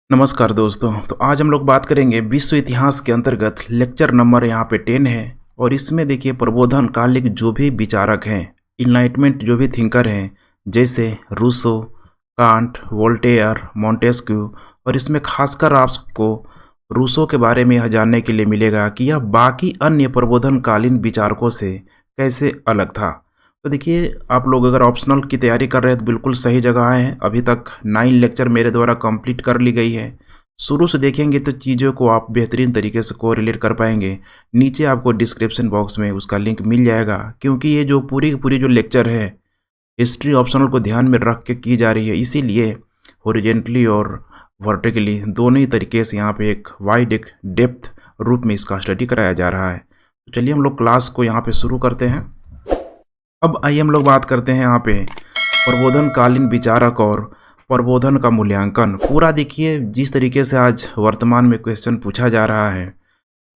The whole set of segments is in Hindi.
नमस्कार दोस्तों। तो आज हम लोग बात करेंगे विश्व इतिहास के अंतर्गत लेक्चर नंबर यहाँ पे 10 है। और इसमें देखिए प्रबोधन कालिक जो भी विचारक हैं, इनलाइटमेंट जो भी थिंकर हैं, जैसे रूसो, कांट, वोल्टेयर, मोंटेस्क्यू। और इसमें खासकर आपको रूसो के बारे में यह जानने के लिए मिलेगा कि यह बाकी अन्य प्रबोधनकालीन विचारकों से कैसे अलग था। तो देखिए, आप लोग अगर ऑप्शनल की तैयारी कर रहे हैं तो बिल्कुल सही जगह आए हैं। अभी तक 9 लेक्चर मेरे द्वारा कंप्लीट कर ली गई है। शुरू से देखेंगे तो चीज़ों को आप बेहतरीन तरीके से कोरिलेट कर पाएंगे। नीचे आपको डिस्क्रिप्शन बॉक्स में उसका लिंक मिल जाएगा, क्योंकि ये जो पूरी की पूरी जो लेक्चर है हिस्ट्री ऑप्शनल को ध्यान में रख के की जा रही है। इसीलिए हॉरिजेंटली और वर्टिकली दोनों ही तरीके से यहाँ पे एक वाइड एक डेप्थ रूप में इसका स्टडी कराया जा रहा है। तो चलिए हम लोग क्लास को यहाँ पे शुरू करते हैं। अब आइए हम लोग बात करते हैं यहाँ पे प्रबोधनकालीन विचारक और प्रबोधन का मूल्यांकन। पूरा देखिए, जिस तरीके से आज वर्तमान में क्वेश्चन पूछा जा रहा है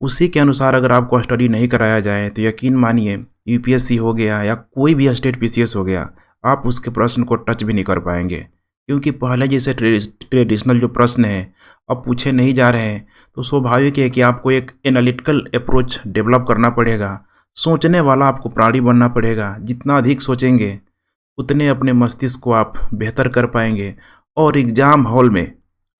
उसी के अनुसार अगर आपको स्टडी नहीं कराया जाए तो यकीन मानिए यूपीएससी हो गया या कोई भी स्टेट पीसीएस हो गया, आप उसके प्रश्न को टच भी नहीं कर पाएंगे। क्योंकि पहले जैसे ट्रेडिशनल जो प्रश्न है अब पूछे नहीं जा रहे हैं, तो स्वाभाविक है कि आपको एक एनालिटिकल अप्रोच डेवलप करना पड़ेगा। सोचने वाला आपको प्राणी बनना पड़ेगा। जितना अधिक सोचेंगे उतने अपने मस्तिष्क को आप बेहतर कर पाएंगे, और एग्ज़ाम हॉल में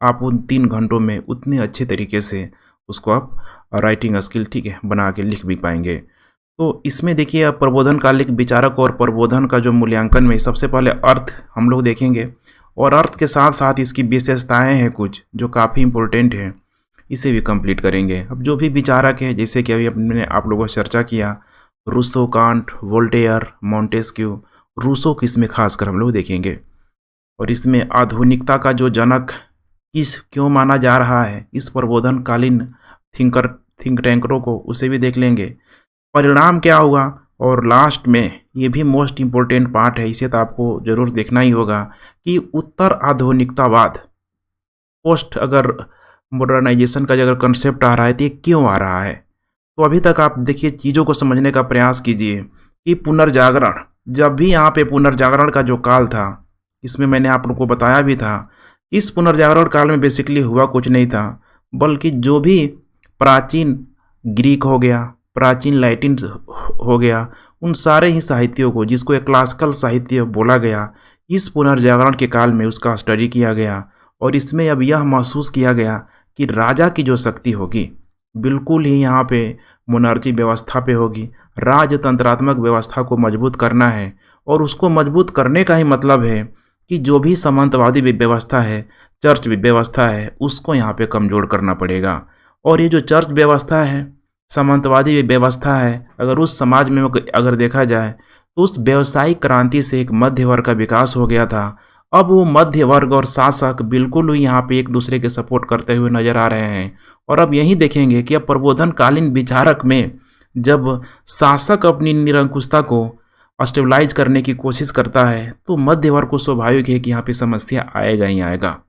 आप उन 3 घंटों में उतने अच्छे तरीके से उसको आप राइटिंग स्किल बना के लिख भी पाएंगे। तो इसमें देखिए, आप प्रबोधनकालिक विचारक और प्रबोधन का जो मूल्यांकन में सबसे पहले अर्थ हम लोग देखेंगे, और अर्थ के साथ साथ इसकी विशेषताएँ हैं कुछ जो काफ़ी इम्पोर्टेंट हैं, इसे भी कंप्लीट करेंगे। अब जो भी विचारक है, जैसे कि अभी अपने आप लोगों से चर्चा किया, Rousseau, Kant, Voltaire, Montesquieu. Rousseau की इसमें खासकर हम लोग देखेंगे, और इसमें आधुनिकता का जो जनक क्यों माना जा रहा है इस प्रबोधनकालीन थिंक टैंकरों को, उसे भी देख लेंगे। परिणाम क्या होगा, और लास्ट में ये भी मोस्ट इम्पोर्टेंट पार्ट है, इसे तो आपको ज़रूर देखना ही होगा कि उत्तर आधुनिकतावाद, पोस्ट अगर मॉडर्नाइजेशन का जो अगर कंसेप्ट आ रहा है तो ये क्यों आ रहा है। तो अभी तक आप देखिए, चीज़ों को समझने का प्रयास कीजिए कि पुनर्जागरण, जब भी यहाँ पे पुनर्जागरण का जो काल था, इसमें मैंने आप लोगों को बताया भी था, इस पुनर्जागरण काल में बेसिकली हुआ कुछ नहीं था, बल्कि जो भी प्राचीन ग्रीक हो गया, प्राचीन लैटिन हो गया, उन सारे ही साहित्यों को, जिसको एक क्लासिकल साहित्य बोला गया, इस पुनर्जागरण के काल में उसका स्टडी किया गया। और इसमें अब यह महसूस किया गया कि राजा की जो शक्ति होगी बिल्कुल ही यहाँ पे मोनार्ची व्यवस्था पे होगी। राजतंत्रात्मक व्यवस्था को मजबूत करना है, और उसको मजबूत करने का ही मतलब है कि जो भी सामंतवादी व्यवस्था है, चर्च व्यवस्था है, उसको यहाँ पे कमज़ोर करना पड़ेगा। और ये जो चर्च व्यवस्था है, सामंतवादी व्यवस्था है, अगर उस समाज में अगर देखा जाए तो उस व्यावसायिक क्रांति से एक मध्य वर्ग का विकास हो गया था। अब वो मध्य वर्ग और शासक बिल्कुल ही यहाँ पे एक दूसरे के सपोर्ट करते हुए नजर आ रहे हैं। और अब यही देखेंगे कि अब प्रबोधनकालीन विचारक में जब शासक अपनी निरंकुशता को स्टेबलाइज करने की कोशिश करता है, तो मध्य वर्ग को स्वाभाविक है कि यहाँ पे समस्या आएगा ही आएगा।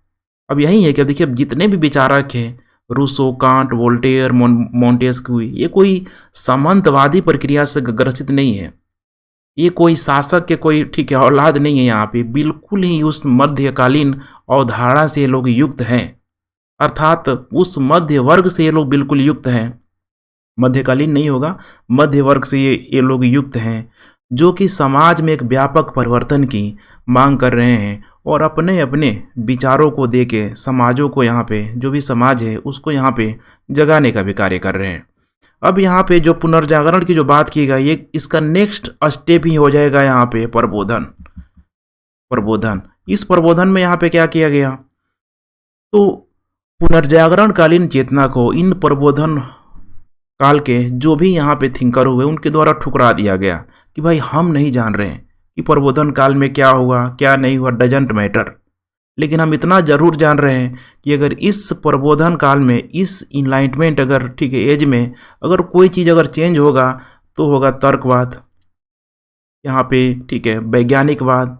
अब यही है कि देखिए, अब जितने भी विचारक हैं, रूसो, कांट, वोल्टेयर, मोंटेस्क्यू, ये कोई सामंतवादी प्रक्रिया से ग्रसित नहीं है। ये कोई शासक के कोई औलाद नहीं है। यहाँ पे बिल्कुल ही उस मध्यकालीन अवधारणा से ये लोग युक्त हैं, अर्थात उस मध्य वर्ग से ये लोग बिल्कुल युक्त हैं। मध्यकालीन नहीं होगा, मध्य वर्ग से ये लोग युक्त हैं, जो कि समाज में एक व्यापक परिवर्तन की मांग कर रहे हैं, और अपने अपने विचारों को दे के समाजों को, यहाँ पे जो भी समाज है उसको यहाँ पे जगाने का भी कार्य कर रहे हैं। अब यहाँ पे जो पुनर्जागरण की जो बात की गई, ये इसका नेक्स्ट स्टेप ही हो जाएगा यहाँ पे प्रबोधन। इस प्रबोधन में यहाँ पे क्या किया गया, तो पुनर्जागरणकालीन चेतना को इन प्रबोधन काल के जो भी यहाँ पे थिंकर हुए उनके द्वारा ठुकरा दिया गया कि भाई हम नहीं जान रहे हैं कि प्रबोधन काल में क्या हुआ क्या नहीं हुआ, डजंट मैटर। लेकिन हम इतना ज़रूर जान रहे हैं कि अगर इस प्रबोधन काल में, इस इनलाइटमेंट अगर एज में अगर कोई चीज़ अगर चेंज होगा तो होगा तर्कवाद, यहाँ पे वैज्ञानिकवाद,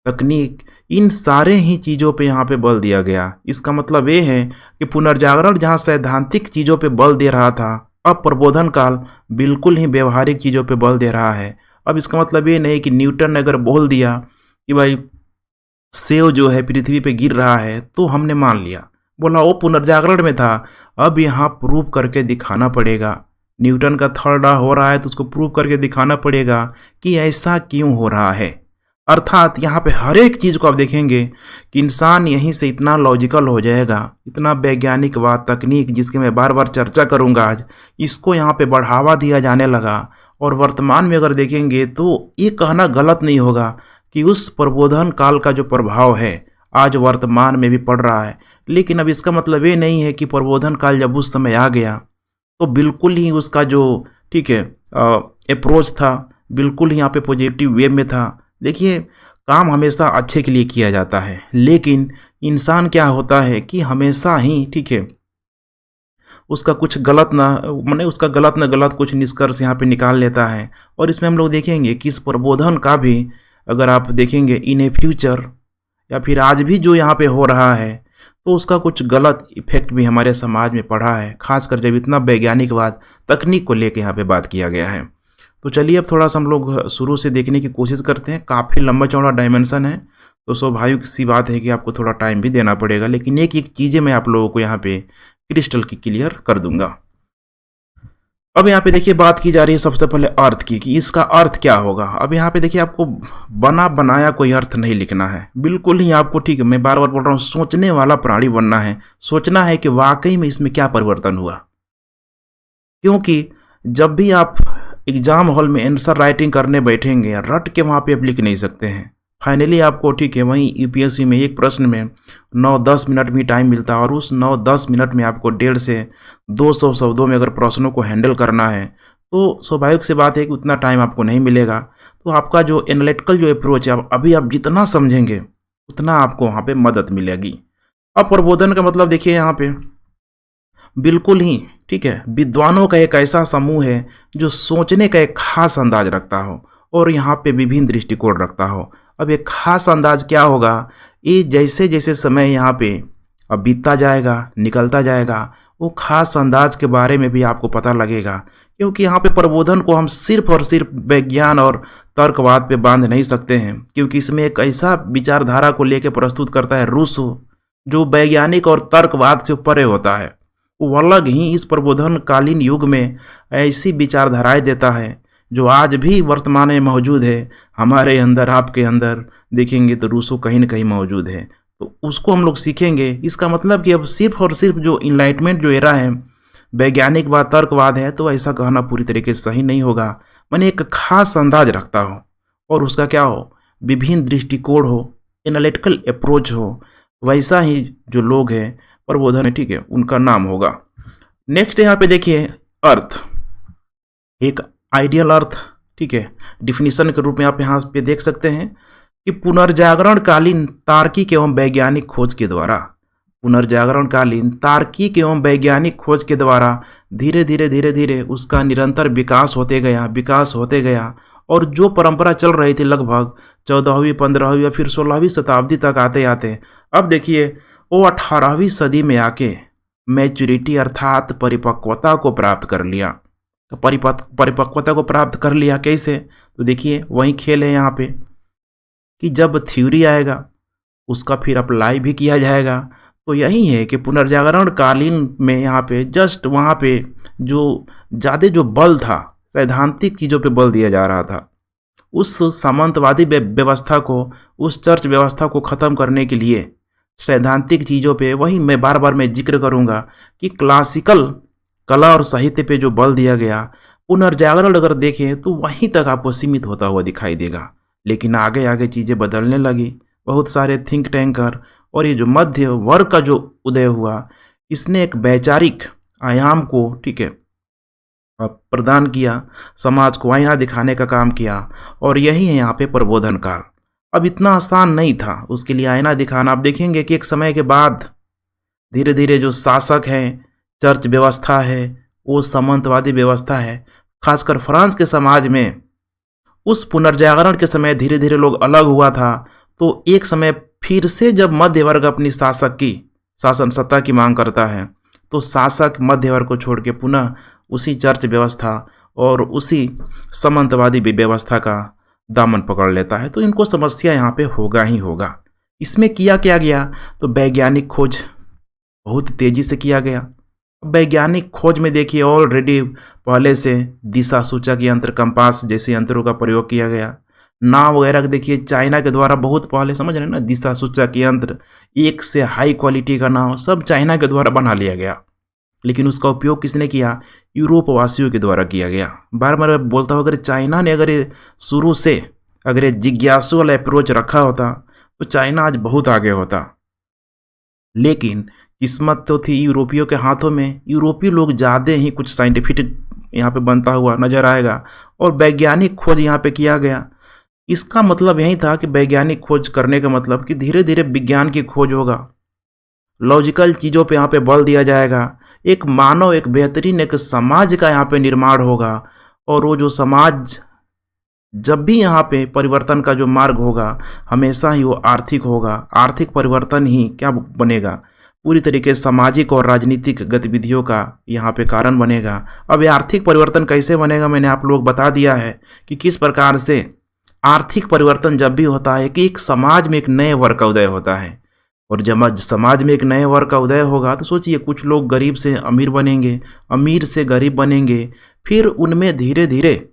तकनीक, इन सारे ही चीज़ों पे यहाँ पे बल दिया गया। इसका मतलब ये है कि पुनर्जागरण जहाँ सैद्धांतिक चीज़ों पे बल दे रहा था, अब प्रबोधन काल बिल्कुल ही व्यवहारिक चीज़ों पे बल दे रहा है। अब इसका मतलब ये नहीं कि न्यूटन ने अगर बोल दिया कि भाई सेव जो है पृथ्वी पे गिर रहा है तो हमने मान लिया, बोला वो पुनर्जागरण में था। अब यहाँ प्रूव करके दिखाना पड़ेगा। न्यूटन का थर्ड लॉ हो रहा है तो उसको प्रूव करके दिखाना पड़ेगा कि ऐसा क्यों हो रहा है। अर्थात यहाँ पे हर एक चीज़ को आप देखेंगे कि इंसान यहीं से इतना लॉजिकल हो जाएगा, इतना वैज्ञानिक व तकनीक जिसकी मैं बार बार चर्चा करूँगा आज, इसको यहाँ पे बढ़ावा दिया जाने लगा। और वर्तमान में अगर देखेंगे तो ये कहना गलत नहीं होगा कि उस प्रबोधन काल का जो प्रभाव है आज वर्तमान में भी पड़ रहा है। लेकिन अब इसका मतलब ये नहीं है कि प्रबोधन काल जब उस समय आ गया तो बिल्कुल ही उसका जो ठीक है अप्रोच था बिल्कुल ही यहाँ पे पॉजिटिव वे में था। देखिए, काम हमेशा अच्छे के लिए किया जाता है, लेकिन इंसान क्या होता है कि हमेशा ही ठीक है उसका कुछ गलत ना माने उसका गलत ना गलत कुछ निष्कर्ष यहाँ पे निकाल लेता है। और इसमें हम लोग देखेंगे कि इस प्रबोधन का भी अगर आप देखेंगे इन ए फ्यूचर या फिर आज भी जो यहाँ पे हो रहा है तो उसका कुछ गलत इफेक्ट भी हमारे समाज में पड़ा है, खासकर जब इतना वैज्ञानिकवाद तकनीक को लेकर यहाँ पे बात किया गया है। तो चलिए अब थोड़ा सा हम लोग शुरू से देखने की कोशिश करते हैं। काफ़ी लंबा चौड़ा डायमेंशन है तो स्वाभाविक सी बात है कि आपको थोड़ा टाइम भी देना पड़ेगा, लेकिन एक एक चीज़ें मैं आप लोगों को यहाँ पे क्रिस्टल की क्लियर कर दूंगा। अब यहाँ पे देखिए बात की जा रही है सबसे पहले अर्थ की कि इसका अर्थ क्या होगा। अब यहाँ पे देखिए आपको बना बनाया कोई अर्थ नहीं लिखना है, बिल्कुल ही आपको ठीक है मैं बार बार बोल रहा हूँ सोचने वाला प्राणी बनना है। सोचना है कि वाकई में इसमें क्या परिवर्तन हुआ, क्योंकि जब भी आप एग्जाम हॉल में आंसर राइटिंग करने बैठेंगे रट के वहाँ पे आप लिख नहीं सकते हैं। फाइनली आपको ठीक है वहीं यूपीएससी में एक प्रश्न में 9-10 मिनट भी टाइम मिलता है और उस 9-10 मिनट में आपको 150 से 200 शब्दों में अगर प्रश्नों को हैंडल करना है तो स्वाभाविक सी बात है कि उतना टाइम आपको नहीं मिलेगा। तो आपका जो एनालिटिकल जो अप्रोच है अभी आप जितना समझेंगे उतना आपको वहाँ पे मदद मिलेगी। अब प्रबोधन का मतलब देखिए यहाँ पे बिल्कुल ही ठीक है विद्वानों का एक ऐसा समूह है जो सोचने का एक खास अंदाज रखता हो और यहाँ पे विभिन्न दृष्टिकोण रखता हो। अब एक खास अंदाज क्या होगा, ये जैसे जैसे समय यहाँ पे अब बीतता जाएगा निकलता जाएगा वो खास अंदाज के बारे में भी आपको पता लगेगा। क्योंकि यहाँ पे प्रबोधन को हम सिर्फ और सिर्फ विज्ञान और तर्कवाद पे बांध नहीं सकते हैं, क्योंकि इसमें एक ऐसा विचारधारा को लेकर प्रस्तुत करता है रूसो जो वैज्ञानिक और तर्कवाद से परे होता है। वो अलग ही इस प्रबोधन कालीन युग में ऐसी विचारधाराएं देता है जो आज भी वर्तमान में मौजूद है। हमारे अंदर आपके अंदर देखेंगे तो रूसो कहीं ना कहीं मौजूद है, तो उसको हम लोग सीखेंगे। इसका मतलब कि अब सिर्फ और सिर्फ जो इनलाइटमेंट जो एरा है वैज्ञानिकवाद तर्कवाद है तो ऐसा कहना पूरी तरीके से सही नहीं होगा। मैंने एक खास अंदाज रखता हो और उसका क्या हो विभिन्न दृष्टिकोण हो एनालिटिकल अप्रोच हो, वैसा ही जो लोग हैं प्रबोधन है ठीक है उनका नाम होगा। नेक्स्ट यहाँ पे देखिए अर्थ, एक आइडियल अर्थ ठीक है डिफिनीशन के रूप में आप यहाँ पे देख सकते हैं कि पुनर्जागरण कालीन तार्किक एवं वैज्ञानिक खोज के द्वारा पुनर्जागरण कालीन तार्किक एवं वैज्ञानिक खोज के द्वारा धीरे धीरे उसका निरंतर विकास होते गया और जो परंपरा चल रही थी लगभग 14वीं 15वीं या फिर 16वीं शताब्दी तक आते आते अब देखिए वो 18वीं सदी में आके मैच्योरिटी अर्थात परिपक्वता को प्राप्त कर लिया। तो परिपक्वता को प्राप्त कर लिया कैसे, तो देखिए वही खेल है यहाँ पे कि जब थ्योरी आएगा उसका फिर अप्लाई भी किया जाएगा। तो यही है कि पुनर्जागरण कालीन में यहाँ पे जस्ट वहाँ पे जो ज़्यादा जो बल था सैद्धांतिक चीज़ों पे बल दिया जा रहा था, उस सामंतवादी व्यवस्था को उस चर्च व्यवस्था को ख़त्म करने के लिए सैद्धांतिक चीज़ों पे वही मैं बार बार मैं जिक्र करूँगा कि क्लासिकल कला और साहित्य पे जो बल दिया गया पुनर्जागरण अगर देखें तो वहीं तक आपको सीमित होता हुआ दिखाई देगा। लेकिन आगे आगे चीज़ें बदलने लगी, बहुत सारे थिंक टैंकर और ये जो मध्य वर्ग का जो उदय हुआ इसने एक वैचारिक आयाम को ठीक है प्रदान किया, समाज को आईना दिखाने का काम किया और यही है यहाँ पे प्रबोधन काल। अब इतना आसान नहीं था उसके लिए आईना दिखाना। आप देखेंगे कि एक समय के बाद धीरे धीरे जो शासक हैं चर्च व्यवस्था है वो सामंतवादी व्यवस्था है, खासकर फ्रांस के समाज में उस पुनर्जागरण के समय धीरे धीरे लोग अलग हुआ था। तो एक समय फिर से जब मध्य वर्ग अपनी शासन सत्ता की मांग करता है तो शासक मध्य वर्ग को छोड़ के पुनः उसी चर्च व्यवस्था और उसी सामंतवादी व्यवस्था का दामन पकड़ लेता है। तो इनको समस्या यहाँ पे होगा ही होगा। इसमें किया क्या गया, तो वैज्ञानिक खोज बहुत तेजी से किया गया। वैज्ञानिक खोज में देखिए ऑलरेडी पहले से दिशा सूचक यंत्र, कंपास जैसे यंत्रों का प्रयोग किया गया। नाव वगैरह देखिए चाइना के द्वारा बहुत पहले, समझ रहे हैं ना, दिशा सूचक यंत्र, एक से हाई क्वालिटी का नाव सब चाइना के द्वारा बना लिया गया। लेकिन उसका उपयोग किसने किया, यूरोप वासियों के द्वारा किया गया। बार बार बोलता हूँ, अगर चाइना ने अगर शुरू से अगर जिज्ञासु वाला अप्रोच रखा होता तो चाइना आज बहुत आगे होता। लेकिन किस्मत तो थी यूरोपियों के हाथों में। यूरोपीय लोग ज़्यादा ही कुछ साइंटिफिक यहाँ पे बनता हुआ नजर आएगा और वैज्ञानिक खोज यहाँ पे किया गया। इसका मतलब यही था कि वैज्ञानिक खोज करने का मतलब कि धीरे धीरे विज्ञान की खोज होगा, लॉजिकल चीज़ों पे यहाँ पे बल दिया जाएगा, एक मानव, एक बेहतरीन एक समाज का यहाँ पे निर्माण होगा। और वो जो समाज, जब भी यहाँ पे परिवर्तन का जो मार्ग होगा हमेशा ही वो आर्थिक होगा। आर्थिक परिवर्तन ही क्या बनेगा, पूरी तरीके से सामाजिक और राजनीतिक गतिविधियों का यहाँ पे कारण बनेगा। अब ये आर्थिक परिवर्तन कैसे बनेगा, मैंने आप लोग बता दिया है कि किस प्रकार से आर्थिक परिवर्तन जब भी होता है कि एक समाज में एक नए वर्ग का उदय होता है। और जब समाज में एक नए वर्ग का उदय होगा तो सोचिए कुछ लोग गरीब से अमीर बनेंगे, अमीर से गरीब बनेंगे, फिर उनमें धीरे धीरे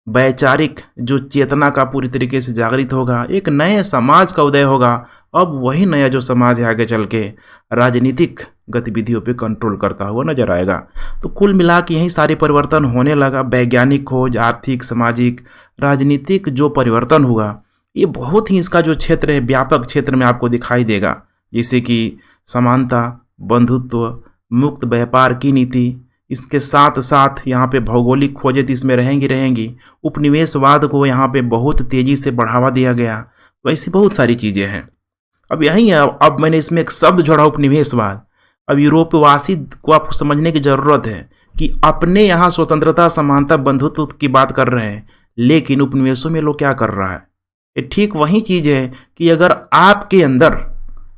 वैचारिक जो चेतना का पूरी तरीके से जागृत होगा, एक नए समाज का उदय होगा। अब वही नया जो समाज है आगे चल के राजनीतिक गतिविधियों पे कंट्रोल करता हुआ नजर आएगा। तो कुल मिला के यही सारे परिवर्तन होने लगा। वैज्ञानिक खोज, आर्थिक, सामाजिक, राजनीतिक जो परिवर्तन हुआ, ये बहुत ही इसका जो क्षेत्र है व्यापक क्षेत्र में आपको दिखाई देगा। जैसे कि समानता, बंधुत्व, मुक्त व्यापार की नीति, इसके साथ साथ यहाँ पे भौगोलिक खोजें तो इसमें रहेंगी। उपनिवेशवाद को यहाँ पे बहुत तेज़ी से बढ़ावा दिया गया। तो ऐसी बहुत सारी चीज़ें हैं। अब यही है, अब मैंने इसमें एक शब्द जोड़ा, उपनिवेशवाद। अब यूरोपवासी को आपको समझने की ज़रूरत है कि अपने यहाँ स्वतंत्रता, समानता, बंधुत्व की बात कर रहे हैं, लेकिन उपनिवेशों में लोग क्या कर रहा है, ये ठीक वही चीज़ है कि अगर आपके अंदर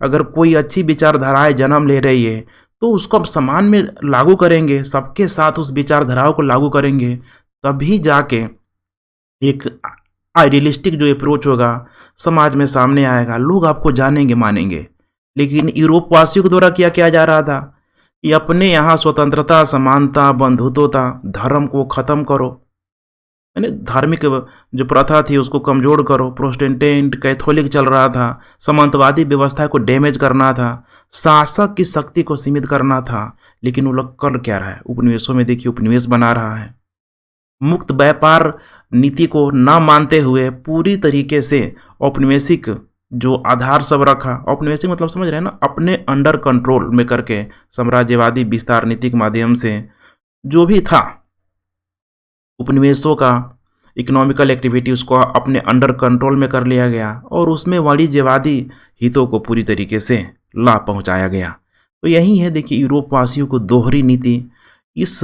अगर कोई अच्छी विचारधाराएं जन्म ले रही है तो उसको आप समाज में लागू करेंगे, सबके साथ उस विचारधाराओं को लागू करेंगे, तभी जाके एक आइडियलिस्टिक जो अप्रोच होगा समाज में सामने आएगा, लोग आपको जानेंगे, मानेंगे। लेकिन यूरोप वासियों के द्वारा किया जा रहा था कि अपने यहाँ स्वतंत्रता, समानता, बंधुत्वता, धर्म को ख़त्म करो, यानी धार्मिक जो प्रथा थी उसको कमजोर करो। प्रोटेस्टेंट, कैथोलिक चल रहा था, सामंतवादी व्यवस्था को डैमेज करना था, शासक की शक्ति को सीमित करना था। लेकिन वो लोग कर क्या रहा है, उपनिवेशों में देखिए उपनिवेश बना रहा है। मुक्त व्यापार नीति को न मानते हुए पूरी तरीके से औपनिवेशिक जो आधार सब रखा, औपनिवेशिक मतलब समझ रहे हैं ना, अपने अंडर कंट्रोल में करके साम्राज्यवादी विस्तार नीति के माध्यम से जो भी था उपनिवेशों का इकोनॉमिकल एक्टिविटी उसको अपने अंडर कंट्रोल में कर लिया गया और उसमें वाणिज्यवादी हितों को पूरी तरीके से लाभ पहुंचाया गया। तो यही है देखिए यूरोप वासियों को दोहरी नीति इस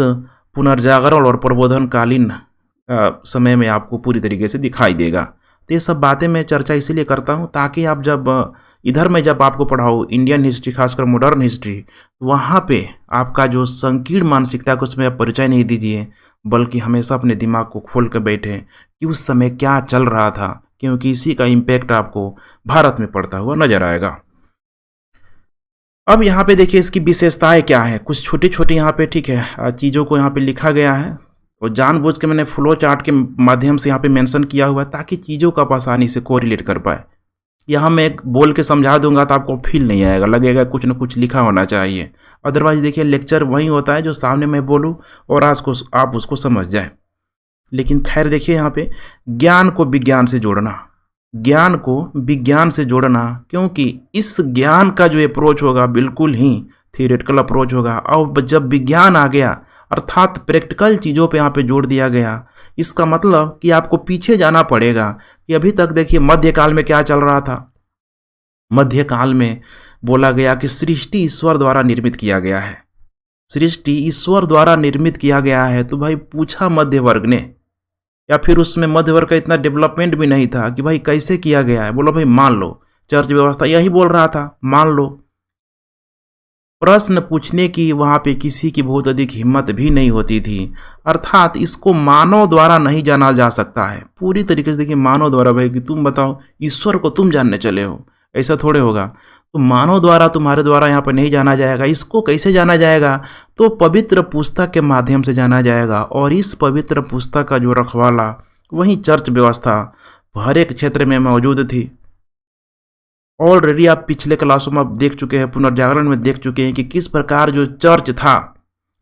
पुनर्जागरण और प्रबोधनकालीन समय में आपको पूरी तरीके से दिखाई देगा। तो ये सब बातें मैं चर्चा इसीलिए करता हूँ ताकि आप जब इधर मैं जब आपको पढ़ाऊँ इंडियन हिस्ट्री, खासकर मॉडर्न हिस्ट्री, वहाँ पे आपका जो संकीर्ण मानसिकता को उसमें आप परिचय नहीं दीजिए, बल्कि हमेशा अपने दिमाग को खोल कर बैठे कि उस समय क्या चल रहा था, क्योंकि इसी का इम्पैक्ट आपको भारत में पड़ता हुआ नजर आएगा। अब यहाँ पे देखिए इसकी विशेषताएं क्या है, कुछ छोटी छोटी यहाँ पे ठीक है चीज़ों को यहाँ पे लिखा गया है और जानबूझ के मैंने फ्लो चार्ट के माध्यम से यहाँ पे मेंशन किया हुआ है ताकि चीज़ों का आप आसानी से कोरिलेट कर पाए। यहाँ मैं एक बोल के समझा दूंगा तो आपको फील नहीं आएगा, लगेगा कुछ ना कुछ लिखा होना चाहिए। अदरवाइज देखिए लेक्चर वही होता है जो सामने मैं बोलूँ और आप उसको समझ जाए। लेकिन खैर देखिए यहाँ पे ज्ञान को विज्ञान से जोड़ना, ज्ञान को विज्ञान से जोड़ना, क्योंकि इस ज्ञान का जो अप्रोच होगा बिल्कुल ही थियोरेटिकल अप्रोच होगा। और जब विज्ञान आ गया अर्थात प्रैक्टिकल चीज़ों पे यहाँ पे जोड़ दिया गया, इसका मतलब कि आपको पीछे जाना पड़ेगा कि अभी तक देखिए मध्यकाल में क्या चल रहा था। मध्यकाल में बोला गया कि सृष्टि ईश्वर द्वारा निर्मित किया गया है, सृष्टि ईश्वर द्वारा निर्मित किया गया है। तो भाई पूछा मध्य वर्ग ने, या फिर उसमें मध्य वर्ग का इतना डेवलपमेंट भी नहीं था कि भाई कैसे किया गया है, बोलो भाई मान लो, चर्च व्यवस्था यही बोल रहा था मान लो। प्रश्न पूछने की वहाँ पे किसी की बहुत अधिक हिम्मत भी नहीं होती थी। अर्थात इसको मानव द्वारा नहीं जाना जा सकता है पूरी तरीके से। देखिए मानव द्वारा भाई कि तुम बताओ ईश्वर को तुम जानने चले हो, ऐसा थोड़े होगा। तो मानव द्वारा तुम्हारे द्वारा यहाँ पर नहीं जाना जाएगा। इसको कैसे जाना जाएगा? तो पवित्र पुस्तक के माध्यम से जाना जाएगा। और इस पवित्र पुस्तक का जो रखवाला वही चर्च व्यवस्था हर एक क्षेत्र में मौजूद थी। ऑलरेडी आप पिछले क्लासों में आप देख चुके हैं, पुनर्जागरण में देख चुके हैं कि किस प्रकार जो चर्च था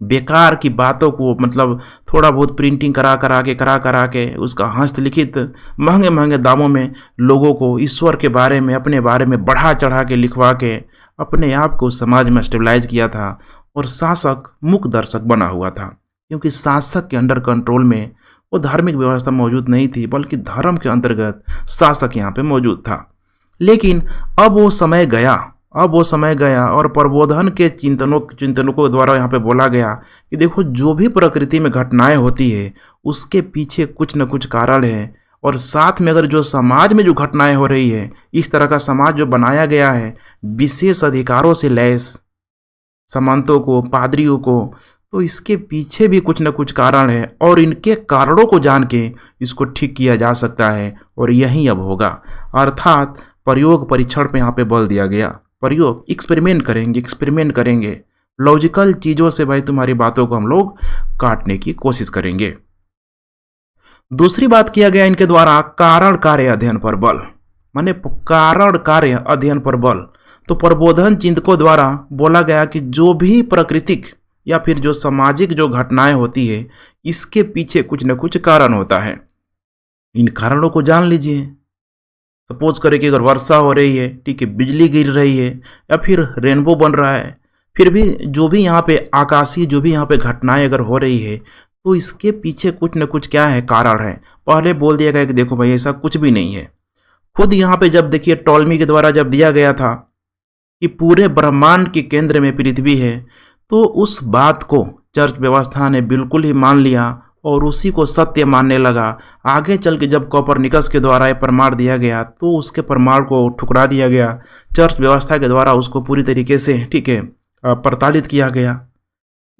बेकार की बातों को मतलब थोड़ा बहुत प्रिंटिंग करा के उसका हस्तलिखित महंगे महंगे दामों में लोगों को ईश्वर के बारे में अपने बारे में बढ़ा चढ़ा के लिखवा के अपने आप को समाज में स्टेबलाइज किया था। और शासक मूक दर्शक बना हुआ था, क्योंकि शासक के अंडर कंट्रोल में वो धार्मिक व्यवस्था मौजूद नहीं थी, बल्कि धर्म के अंतर्गत शासक यहाँ पे मौजूद था। लेकिन अब वो समय गया और प्रबोधन के चिंतनों द्वारा यहाँ पे बोला गया कि देखो, जो भी प्रकृति में घटनाएं होती है उसके पीछे कुछ न कुछ कारण है। और साथ में अगर जो समाज में जो घटनाएं हो रही है, इस तरह का समाज जो बनाया गया है विशेष अधिकारों से लैस सामंतों को, पादरियों को, तो इसके पीछे भी कुछ न कुछ कारण है। और इनके कारणों को जान के इसको ठीक किया जा सकता है। और यही अब होगा, अर्थात प्रयोग परीक्षण पे यहाँ पे बल दिया गया। प्रयोग, एक्सपेरिमेंट करेंगे लॉजिकल चीज़ों से भाई तुम्हारी बातों को हम लोग काटने की कोशिश करेंगे। दूसरी बात किया गया इनके द्वारा कारण कार्य अध्ययन पर बल, माने कारण कार्य अध्ययन पर बल। तो प्रबोधन चिंतकों द्वारा बोला गया कि जो भी प्राकृतिक या फिर जो सामाजिक जो घटनाएं होती है इसके पीछे कुछ न कुछ कारण होता है। इन कारणों को जान लीजिए। सपोज करें कि अगर वर्षा हो रही है, ठीक है, बिजली गिर रही है या फिर रेनबो बन रहा है, फिर भी जो भी यहाँ पे आकाशीय जो भी यहाँ पे घटनाएं अगर हो रही है तो इसके पीछे कुछ न कुछ क्या है, कारण है। पहले बोल दिया गया कि देखो भाई ऐसा कुछ भी नहीं है। खुद यहाँ पे जब देखिए टॉलमी के द्वारा जब दिया गया था कि पूरे ब्रह्मांड के केंद्र में पृथ्वी है, तो उस बात को चर्च व्यवस्था ने बिल्कुल ही मान लिया और उसी को सत्य मानने लगा। आगे चल के जब कोपरनिकस के द्वारा ये प्रमाण दिया गया तो उसके प्रमाण को ठुकरा दिया गया। चर्च व्यवस्था के द्वारा उसको पूरी तरीके से, ठीक है, प्रताड़ित किया गया।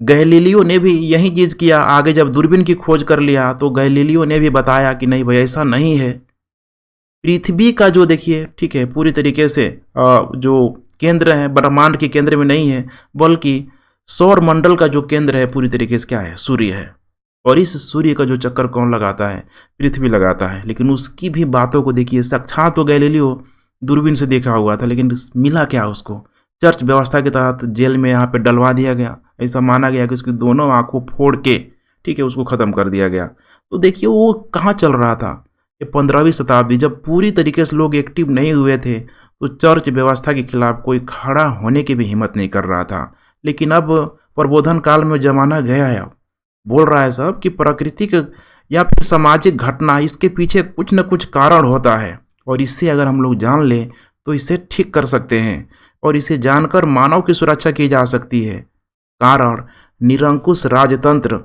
गैलीलियो ने भी यही चीज़ किया। आगे जब दूरबीन की खोज कर लिया तो गैलीलियो ने भी बताया कि नहीं भाई ऐसा नहीं है। पृथ्वी का जो देखिए, ठीक है, पूरी तरीके से जो केंद्र है ब्रह्मांड के केंद्र में नहीं है, बल्कि सौर मंडल का जो केंद्र है पूरी तरीके से क्या है, सूर्य है। और इस सूर्य का जो चक्कर कौन लगाता है, पृथ्वी लगाता है। लेकिन उसकी भी बातों को देखिए, साक्षात तो गैलीलियो दूरबीन से देखा हुआ था, लेकिन मिला क्या उसको, चर्च व्यवस्था के तहत जेल में यहाँ पे डलवा दिया गया। ऐसा माना गया कि उसकी दोनों आंखों फोड़ के, ठीक है, उसको ख़त्म कर दिया गया। तो देखिए वो कहाँ चल रहा था, ये 15वीं शताब्दी, जब पूरी तरीके से लोग एक्टिव नहीं हुए थे तो चर्च व्यवस्था के खिलाफ कोई खड़ा होने की भी हिम्मत नहीं कर रहा था। लेकिन अब प्रबोधन काल में जमाना गया है, बोल रहा है सब कि प्राकृतिक या फिर सामाजिक घटना, इसके पीछे कुछ न कुछ कारण होता है। और इससे अगर हम लोग जान लें तो इसे ठीक कर सकते हैं और इसे जानकर मानव की सुरक्षा की जा सकती है। कारण निरंकुश राजतंत्र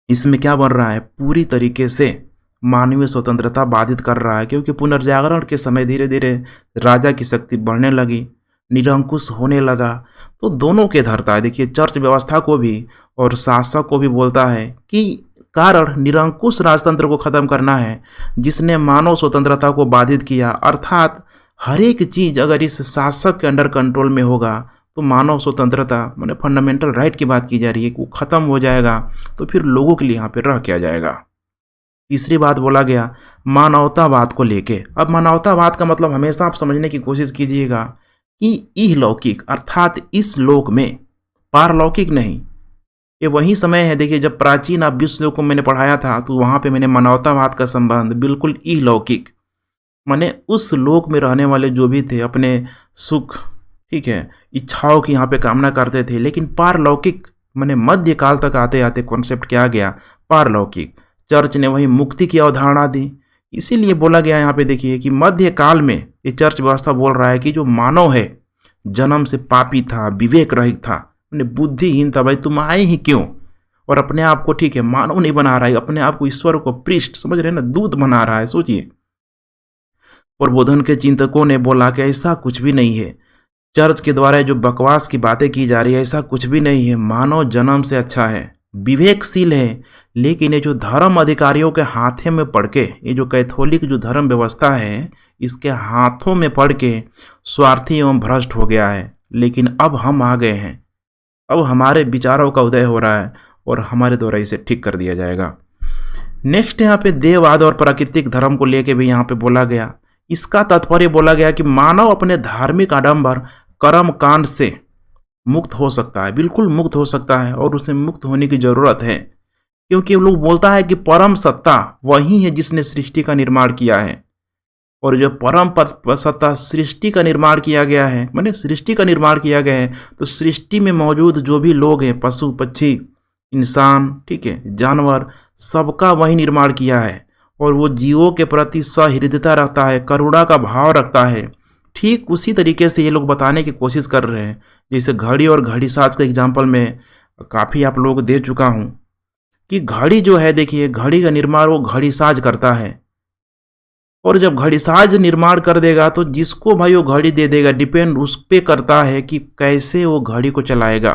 इसमें क्या बन रहा है, पूरी तरीके से मानवीय स्वतंत्रता बाधित कर रहा है। क्योंकि पुनर्जागरण के समय धीरे धीरे राजा की शक्ति बढ़ने लगी, निरंकुश होने लगा, तो दोनों के धरता है। देखिए चर्च व्यवस्था को भी और शासक को भी बोलता है कि कारण निरंकुश राजतंत्र को खत्म करना है जिसने मानव स्वतंत्रता को बाधित किया। अर्थात हर एक चीज़ अगर इस शासक के अंडर कंट्रोल में होगा तो मानव स्वतंत्रता माने फंडामेंटल राइट की बात की जा रही है, वो खत्म हो जाएगा। तो फिर लोगों के लिए यहाँ पे रह क्या जाएगा। तीसरी बात बोला गया मानवतावाद को लेके। अब मानवतावाद का मतलब हमेशा आप समझने की कोशिश कीजिएगा कि इहलौकिक अर्थात इस लोक में, पारलौकिक नहीं। ये वही समय है, देखिए जब प्राचीन आप विश्व को मैंने पढ़ाया था तो वहाँ पे मैंने मानवतावाद का संबंध बिल्कुल इहलौकिक माने उस लोक में रहने वाले जो भी थे अपने सुख, ठीक है, इच्छाओं की यहाँ पे कामना करते थे। लेकिन पारलौकिक माने मध्यकाल तक आते आते कॉन्सेप्ट क्या गया, पारलौकिक। चर्च ने वही मुक्ति की अवधारणा दी। इसीलिए बोला गया यहाँ पे देखिए कि मध्यकाल में ये चर्च व्यवस्था बोल रहा है कि जो मानव है जन्म से पापी था, विवेक रहित था, बुद्धिहीन था। भाई तुम आए ही क्यों? और अपने आप को, ठीक है, मानव नहीं बना रहा है, अपने आप को ईश्वर को पृष्ठ समझ रहे हैं ना, दूत बना रहा है। सोचिए, प्रबोधन के चिंतकों ने बोला कि ऐसा कुछ भी नहीं है, चर्च के द्वारा जो बकवास की बातें की जा रही है ऐसा कुछ भी नहीं है। मानव जन्म से अच्छा है, विवेकशील है, लेकिन ये जो धर्म अधिकारियों के हाथे में पड़ के, ये जो कैथोलिक जो धर्म व्यवस्था है, इसके हाथों में पड़ के स्वार्थी एवं भ्रष्ट हो गया है। लेकिन अब हम आ गए हैं, अब हमारे विचारों का उदय हो रहा है और हमारे द्वारा इसे ठीक कर दिया जाएगा। नेक्स्ट यहाँ पे देववाद और प्राकृतिक धर्म को लेके भी यहाँ पे बोला गया। इसका तात्पर्य बोला गया कि मानव अपने धार्मिक आडंबर कर्म कांड से मुक्त हो सकता है, बिल्कुल मुक्त हो सकता है, और उसे मुक्त होने की जरूरत है, क्योंकि लोग बोलता है कि परम सत्ता वही है जिसने सृष्टि का निर्माण किया है। और जब परम सत्ता सृष्टि का निर्माण किया गया है, माने सृष्टि का निर्माण किया गया है, तो सृष्टि में मौजूद जो भी लोग हैं, पशु पक्षी इंसान, ठीक है, जानवर, सबका वही निर्माण किया है। और वो जीवों के प्रति सहृदयता रखता है, करुणा का भाव रखता है। ठीक उसी तरीके से ये लोग बताने की कोशिश कर रहे हैं। जैसे घड़ी और घड़ी साज का एग्जाम्पल में काफ़ी आप लोग दे चुका हूँ कि घड़ी जो है, देखिए घड़ी का निर्माण वो घड़ी साज करता है, और जब घड़ी साज निर्माण कर देगा तो जिसको भाई वो घड़ी दे देगा, डिपेंड उस पर करता है कि कैसे वो घड़ी को चलाएगा।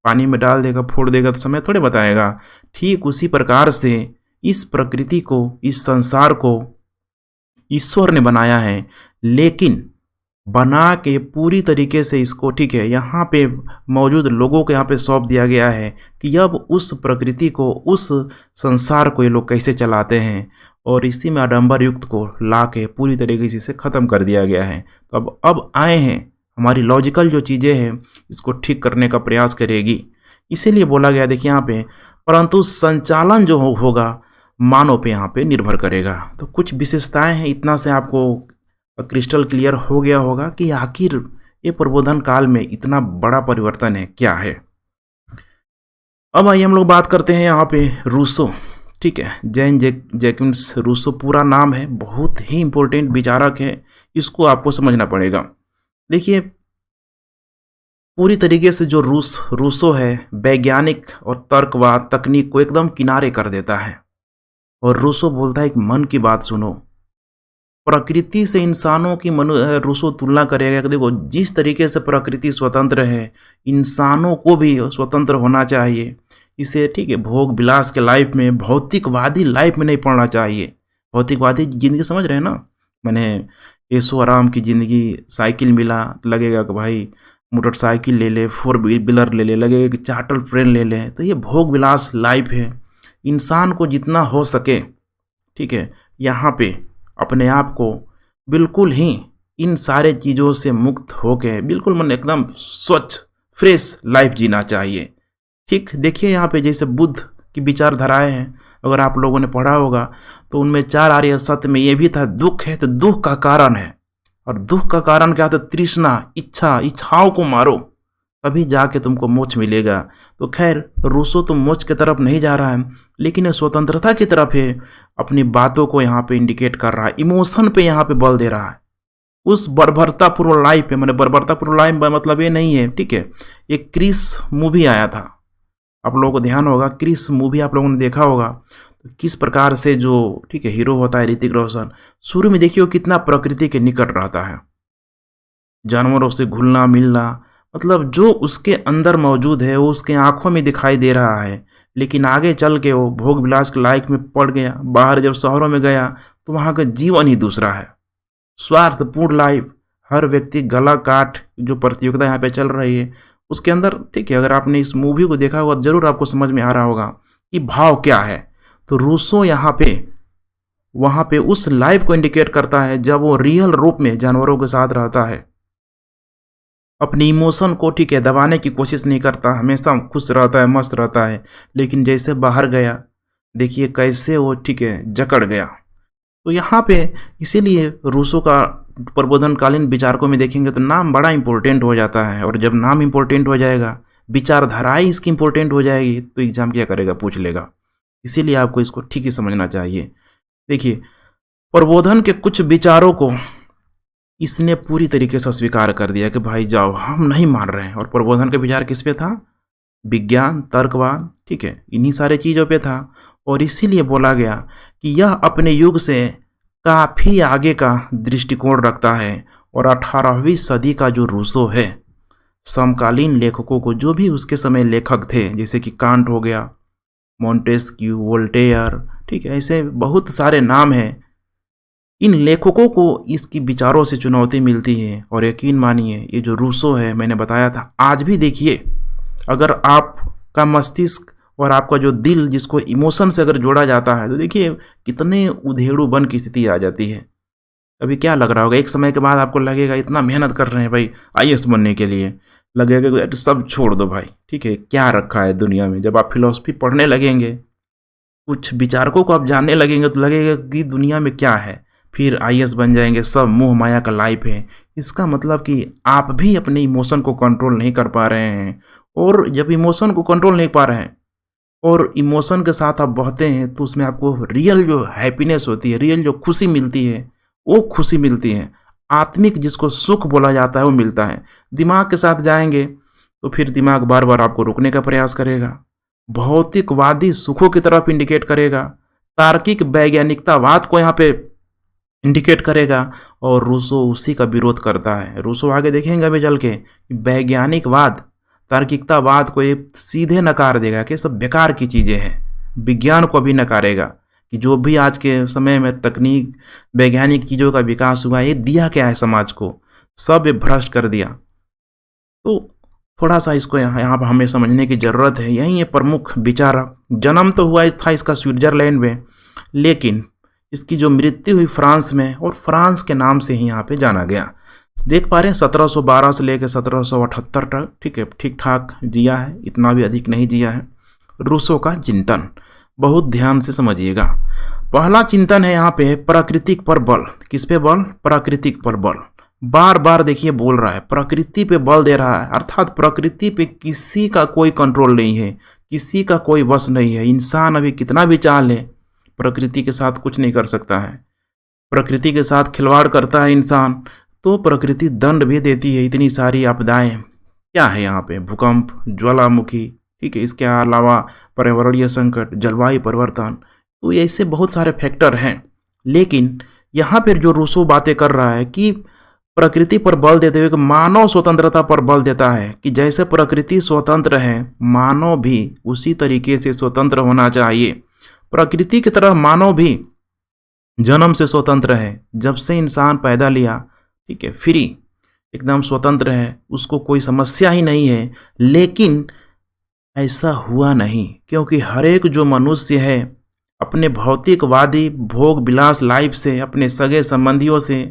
पानी में डाल देगा, फोड़ देगा तो समय थोड़े बताएगा। ठीक उसी प्रकार से इस प्रकृति को, इस संसार को ईश्वर ने बनाया है, लेकिन बना के पूरी तरीके से इसको, ठीक है, यहाँ पे मौजूद लोगों को यहाँ पे सौंप दिया गया है कि अब उस प्रकृति को, उस संसार को ये लोग कैसे चलाते हैं, और इसी में आडंबर युक्त को ला के पूरी तरीके से इसे ख़त्म कर दिया गया है। तो अब आए हैं, हमारी लॉजिकल जो चीज़ें हैं इसको ठीक करने का प्रयास करेगी। इसीलिए बोला गया, देखिए यहाँ पे, परंतु संचालन जो होगा मानव पे यहाँ पे निर्भर करेगा। तो कुछ विशेषताएं हैं, इतना से आपको क्रिस्टल क्लियर हो गया होगा कि आखिर ये प्रबोधन काल में इतना बड़ा परिवर्तन है क्या है। अब आइए हम लोग बात करते हैं यहाँ पे रूसो, ठीक है, जैन जैकिन्स रूसो पूरा नाम है, बहुत ही इंपॉर्टेंट विचारक है, इसको आपको समझना पड़ेगा। देखिए पूरी तरीके से जो रूसो है, वैज्ञानिक और तर्कवाद तकनीक को एकदम किनारे कर देता है, और रूसो बोलता है कि मन की बात सुनो, प्रकृति से इंसानों की रूसो तुलना करेगा कि देखो जिस तरीके से प्रकृति स्वतंत्र है, इंसानों को भी स्वतंत्र होना चाहिए। इसे, ठीक है, भोग विलास के लाइफ में, भौतिकवादी लाइफ में नहीं पड़ना चाहिए। भौतिकवादी जिंदगी समझ रहे हैं ना, मैंने ऐशो आराम की ज़िंदगी, साइकिल मिला तो लगेगा कि भाई मोटरसाइकिल ले ले, 4 व्हीलर ले ले, लगेगा कि चार्टर प्लेन ले ले। तो ये भोग विलास लाइफ है। इंसान को जितना हो सके, ठीक है, यहाँ पे अपने आप को बिल्कुल ही इन सारे चीज़ों से मुक्त होके बिल्कुल मन एकदम स्वच्छ फ्रेश लाइफ जीना चाहिए। ठीक, देखिए यहाँ पे जैसे बुद्ध की विचारधाराएं हैं, अगर आप लोगों ने पढ़ा होगा तो उनमें 4 आर्य सत्य में ये भी था, दुख है तो दुख का कारण है, और दुख का कारण क्या था, तृष्णा, इच्छाओं को मारो, तभी जाके तुमको मोक्ष मिलेगा। तो खैर रूसो तो मोक्ष की तरफ नहीं जा रहा है, लेकिन ये स्वतंत्रता की तरफ है, अपनी बातों को यहाँ पे इंडिकेट कर रहा है, इमोशन पे यहाँ पे बल दे रहा है। उस बर्बरतापूर्ण लाइफ पे, मैंने बर्बरतापूर्ण लाइफ मतलब ये नहीं है, ठीक है, एक क्रिस मूवी आया था, आप लोगों को ध्यान होगा, क्रिस मूवी आप लोगों ने देखा होगा। तो किस प्रकार से जो, ठीक है, हीरो होता है ऋतिक रोशन, शुरू में देखिए वो कितना प्रकृति के निकट रहता है, जानवरों से घुलना मिलना, मतलब जो उसके अंदर मौजूद है वो उसके आंखों में दिखाई दे रहा है। लेकिन आगे चल के वो भोग विलास के लाइफ में पड़ गया, बाहर जब शहरों में गया तो वहाँ का जीवन ही दूसरा है, स्वार्थपूर्ण लाइफ, हर व्यक्ति गला काट, जो प्रतियोगिता यहाँ पे चल रही है उसके अंदर, ठीक है, अगर आपने इस मूवी को देखा होगा जरूर आपको समझ में आ रहा होगा कि भाव क्या है। तो रूसो यहाँ पे वहाँ पे उस लाइफ को इंडिकेट करता है जब वो रियल रूप में जानवरों के साथ रहता है, अपनी इमोशन को, ठीक है, दबाने की कोशिश नहीं करता, हमेशा खुश रहता है, मस्त रहता है। लेकिन जैसे बाहर गया, देखिए कैसे वो, ठीक है, जकड़ गया। तो यहाँ पे इसीलिए रूसो का प्रबोधनकालीन विचारकों में देखेंगे तो नाम बड़ा इंपॉर्टेंट हो जाता है, और जब नाम इंपॉर्टेंट हो जाएगा, विचारधाराएं इसकी इंपॉर्टेंट हो जाएगी, तो एग्जाम क्या करेगा, पूछ लेगा। इसीलिए आपको इसको ठीक ही समझना चाहिए। देखिए प्रबोधन के कुछ विचारों को इसने पूरी तरीके से स्वीकार कर दिया कि भाई जाओ, हम नहीं मान रहे हैं। और प्रबोधन का विचार किस पे था, विज्ञान, तर्कवाद, ठीक है, इन्हीं सारे चीज़ों पे था। और इसीलिए बोला गया कि यह अपने युग से काफ़ी आगे का दृष्टिकोण रखता है, और 18वीं सदी का जो रूसो है, समकालीन लेखकों को, जो भी उसके समय लेखक थे, जैसे कि कांट हो गया, मोंटेस्क्यू, वोल्टेयर, ठीक है, ऐसे बहुत सारे नाम हैं। इन लेखकों को इसकी विचारों से चुनौती मिलती है और यकीन मानिए ये जो रूसो है, मैंने बताया था, आज भी देखिए अगर आपका मस्तिष्क और आपका जो दिल जिसको इमोशन से अगर जोड़ा जाता है तो देखिए कितने उधेड़ू बन की स्थिति आ जाती है। अभी क्या लग रहा होगा, एक समय के बाद आपको लगेगा इतना मेहनत कर रहे हैं भाई आईएएस बनने के लिए, लगेगा कि तो सब छोड़ दो भाई, ठीक है, क्या रखा है दुनिया में। जब आप फिलॉसफी पढ़ने लगेंगे, कुछ विचारकों को आप जानने लगेंगे तो लगेगा कि दुनिया में क्या है, फिर आईएएस बन जाएंगे, सब मोह माया का लाइफ है। इसका मतलब कि आप भी अपने इमोशन को कंट्रोल नहीं कर पा रहे हैं, और जब इमोशन को कंट्रोल नहीं पा रहे हैं और इमोशन के साथ आप बहते हैं तो उसमें आपको रियल जो हैप्पीनेस होती है, रियल जो खुशी मिलती है वो खुशी मिलती है। आत्मिक जिसको सुख बोला जाता है वो मिलता है। दिमाग के साथ जाएंगे तो फिर दिमाग बार बार आपको रोकने का प्रयास करेगा, भौतिकवादी सुखों की तरफ इंडिकेट करेगा, तार्किक वैज्ञानिकतावाद को यहाँ पे इंडिकेट करेगा, और रूसो उसी का विरोध करता है। रूसो आगे देखेंगे अभी चल के, वैज्ञानिकवाद तार्किकतावाद को ये सीधे नकार देगा कि सब बेकार की चीज़ें हैं। विज्ञान को भी नकारेगा कि जो भी आज के समय में तकनीक वैज्ञानिक चीज़ों का विकास हुआ ये दिया क्या है समाज को, सब ये भ्रष्ट कर दिया। तो थोड़ा सा इसको यहाँ पर हमें समझने की ज़रूरत है। यही ये प्रमुख विचारक, जन्म तो हुआ था इसका स्विट्जरलैंड में, लेकिन इसकी जो मृत्यु हुई फ्रांस में, और फ्रांस के नाम से ही यहाँ पे जाना गया। देख पा रहे हैं 1712 से लेकर 1778 तक, ठीक है, ठीक ठाक जिया है, इतना भी अधिक नहीं जिया है। रूसो का चिंतन बहुत ध्यान से समझिएगा। पहला चिंतन है यहाँ पे प्राकृतिक पर बल। किस पे बल? प्राकृतिक पर बल। बार बार देखिए बोल रहा है प्रकृति पे बल दे रहा है, अर्थात प्रकृति पे किसी का कोई कंट्रोल नहीं है, किसी का कोई वश नहीं है। इंसान अभी कितना भी चाह ले प्रकृति के साथ कुछ नहीं कर सकता है। प्रकृति के साथ खिलवाड़ करता है इंसान तो प्रकृति दंड भी देती है। इतनी सारी आपदाएं क्या है यहाँ पे, भूकंप, ज्वालामुखी, ठीक है, इसके अलावा पर्यावरणीय संकट, जलवायु परिवर्तन, तो ऐसे बहुत सारे फैक्टर हैं। लेकिन यहाँ पर जो रूसो बातें कर रहा है कि प्रकृति पर बल देते हुए मानव स्वतंत्रता पर बल देता है कि जैसे प्रकृति स्वतंत्र है मानव भी उसी तरीके से स्वतंत्र होना चाहिए। प्रकृति की तरह मानव भी जन्म से स्वतंत्र है, जब से इंसान पैदा लिया, ठीक है, फ्री, एकदम स्वतंत्र है, उसको कोई समस्या ही नहीं है। लेकिन ऐसा हुआ नहीं, क्योंकि हर एक जो मनुष्य है अपने भौतिकवादी भोग विलास लाइफ से, अपने सगे संबंधियों से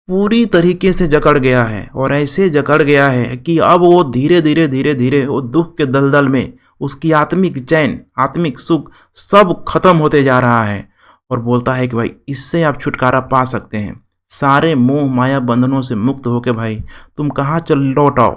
पूरी तरीके से जकड़ गया है, और ऐसे जकड़ गया है कि अब वो धीरे धीरे धीरे धीरे वो दुख के दलदल में उसकी आत्मिक चैन, आत्मिक सुख सब खत्म होते जा रहा है। और बोलता है कि भाई इससे आप छुटकारा पा सकते हैं, सारे मोह माया बंधनों से मुक्त होके भाई तुम कहाँ चल लौट आओ,